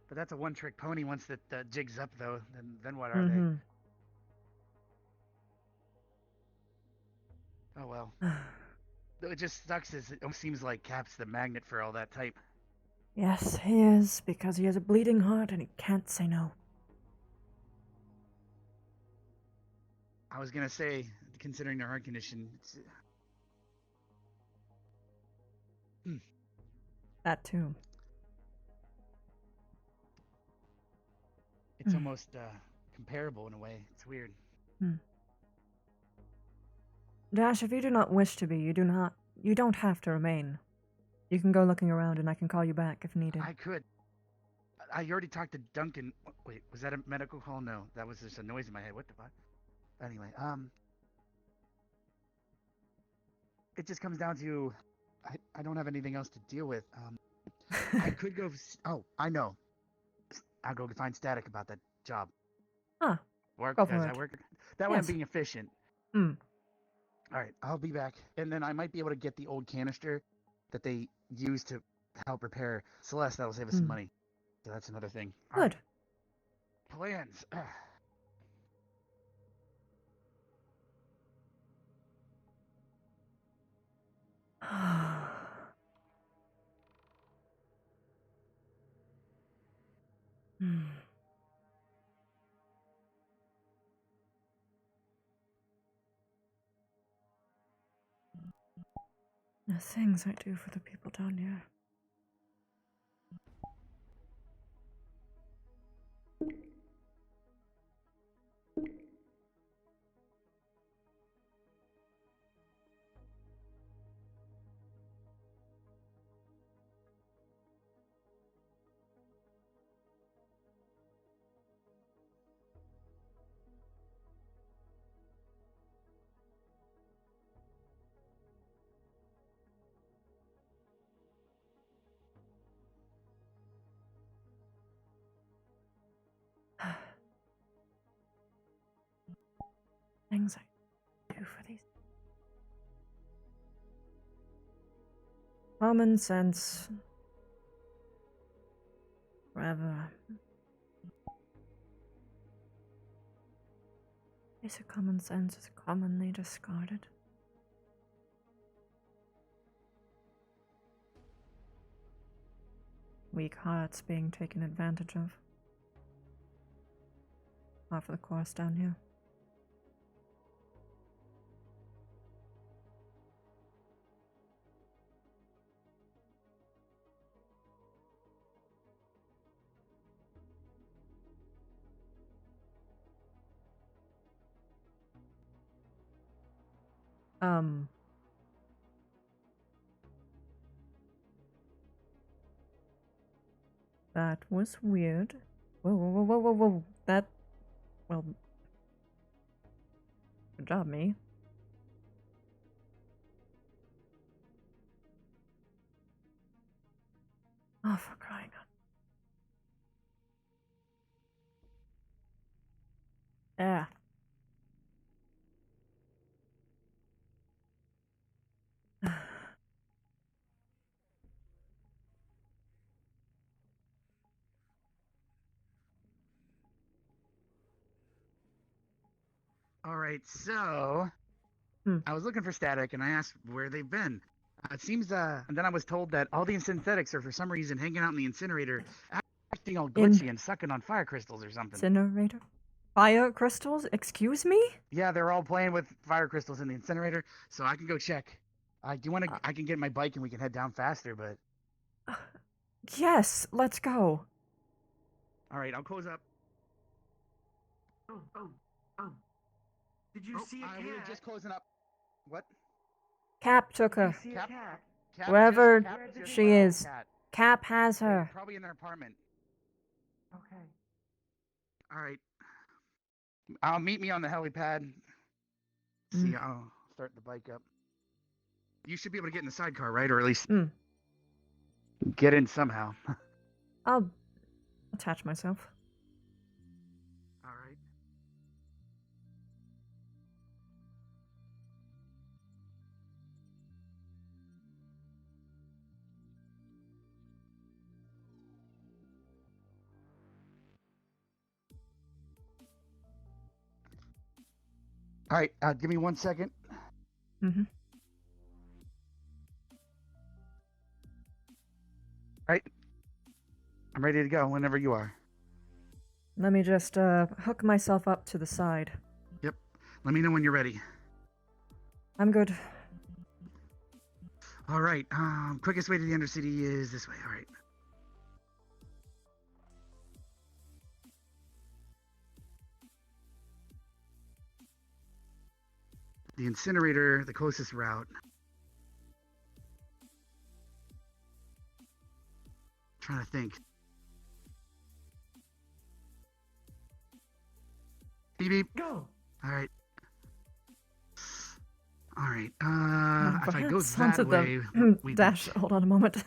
But that's a one-trick pony once that jig's up, though. Then what are they? Oh, well. It just sucks as it almost seems like Cap's the magnet for all that type. Yes, he is, because he has a bleeding heart and he can't say no. I was gonna say, considering their heart condition, it's... That too. It's almost comparable in a way. It's weird. Dash, if you do not wish to be, you don't have to remain. You can go looking around and I can call you back if needed. I could. I already talked to Duncan. Wait, was that a medical call? No, that was just a noise in my head. What the fuck? Anyway, it just comes down to, I don't have anything else to deal with. I could go. Oh, I know. I'll go find Static about that job. Huh. Work Go for because it. I work. That way I'm Yes. being efficient. Hmm. All right, I'll be back, and then I might be able to get the old canister that they use to help repair Celeste. That'll save us some money. So that's another thing. All Good. right. Plans. The things I do for the people down here. Things I do for these. Common sense. Forever. Basic common sense is commonly discarded. Weak hearts being taken advantage of. Half of the course down here. That was weird. Whoa, whoa, whoa, whoa, whoa, whoa. That... Well... Good job, me. Oh, for crying out. Yeah. All right, so I was looking for Static, and I asked where they've been. It seems, and then I was told that all the synthetics are for some reason hanging out in the incinerator, acting all glitchy and sucking on fire crystals or something. Incinerator? Fire crystals? Excuse me? Yeah, they're all playing with fire crystals in the incinerator, so I can go check. Do you want to? I can get my bike and we can head down faster, but. Yes, let's go. All right, I'll close up. Oh. Did you see a cat? We were just closing up. What? Cap took her. See a cat? Wherever just she saw a is, cat. Cap has her. Probably in their apartment. Okay. All right. Meet me on the helipad. See, I'll start the bike up. You should be able to get in the sidecar, right? Or at least get in somehow. I'll attach myself. All right. All right, give me 1 second. Mm-hmm. All right. I'm ready to go whenever you are. Let me just hook myself up to the side. Yep. Let me know when you're ready. I'm good. All right. Quickest way to the Undercity is this way. All right. The incinerator, the closest route. Trying to think. Beep beep. Go. All right. All right. If I go Perhaps onto that way, the dash. Hold on a moment.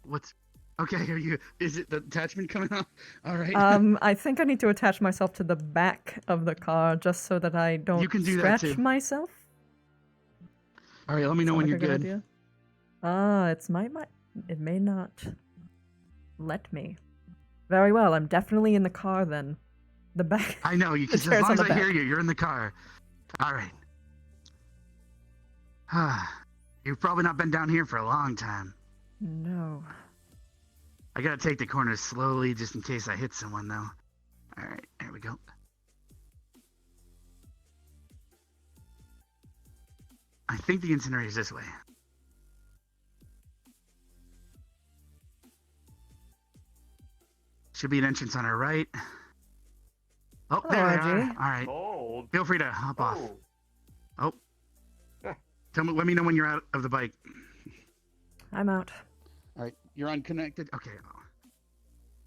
What's? Okay. Are you? Is it the attachment coming off? All right. I think I need to attach myself to the back of the car just so that I don't You can do that scratch too. myself. All right. Let me know when you're good. Idea? It may not let me. Very well. I'm definitely in the car then. The back. I know you. Because as long as I hear you, you're in the car. All right. You've probably not been down here for a long time. No. I gotta take the corners slowly just in case I hit someone, though. All right, there we go. I think the incinerator's this way. Should be an entrance on our right. Oh, there they are. All right. Cold. Feel free to hop off. Oh. Let me know when you're out of the bike. I'm out. All right, you're unconnected. Okay.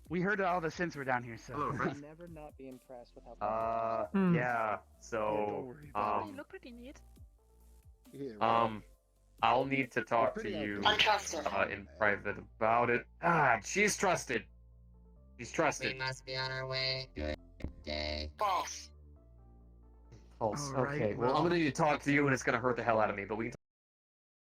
We heard all the synths were down here, so. I'll never not be impressed with how. Yeah. So, You look pretty neat. I'll need to talk to you in private about it. She's trusted. She's trusted. We must be on our way. Good day. False. All right, Okay. Well, I'm gonna need to talk to you, and it's gonna hurt the hell out of me. But we can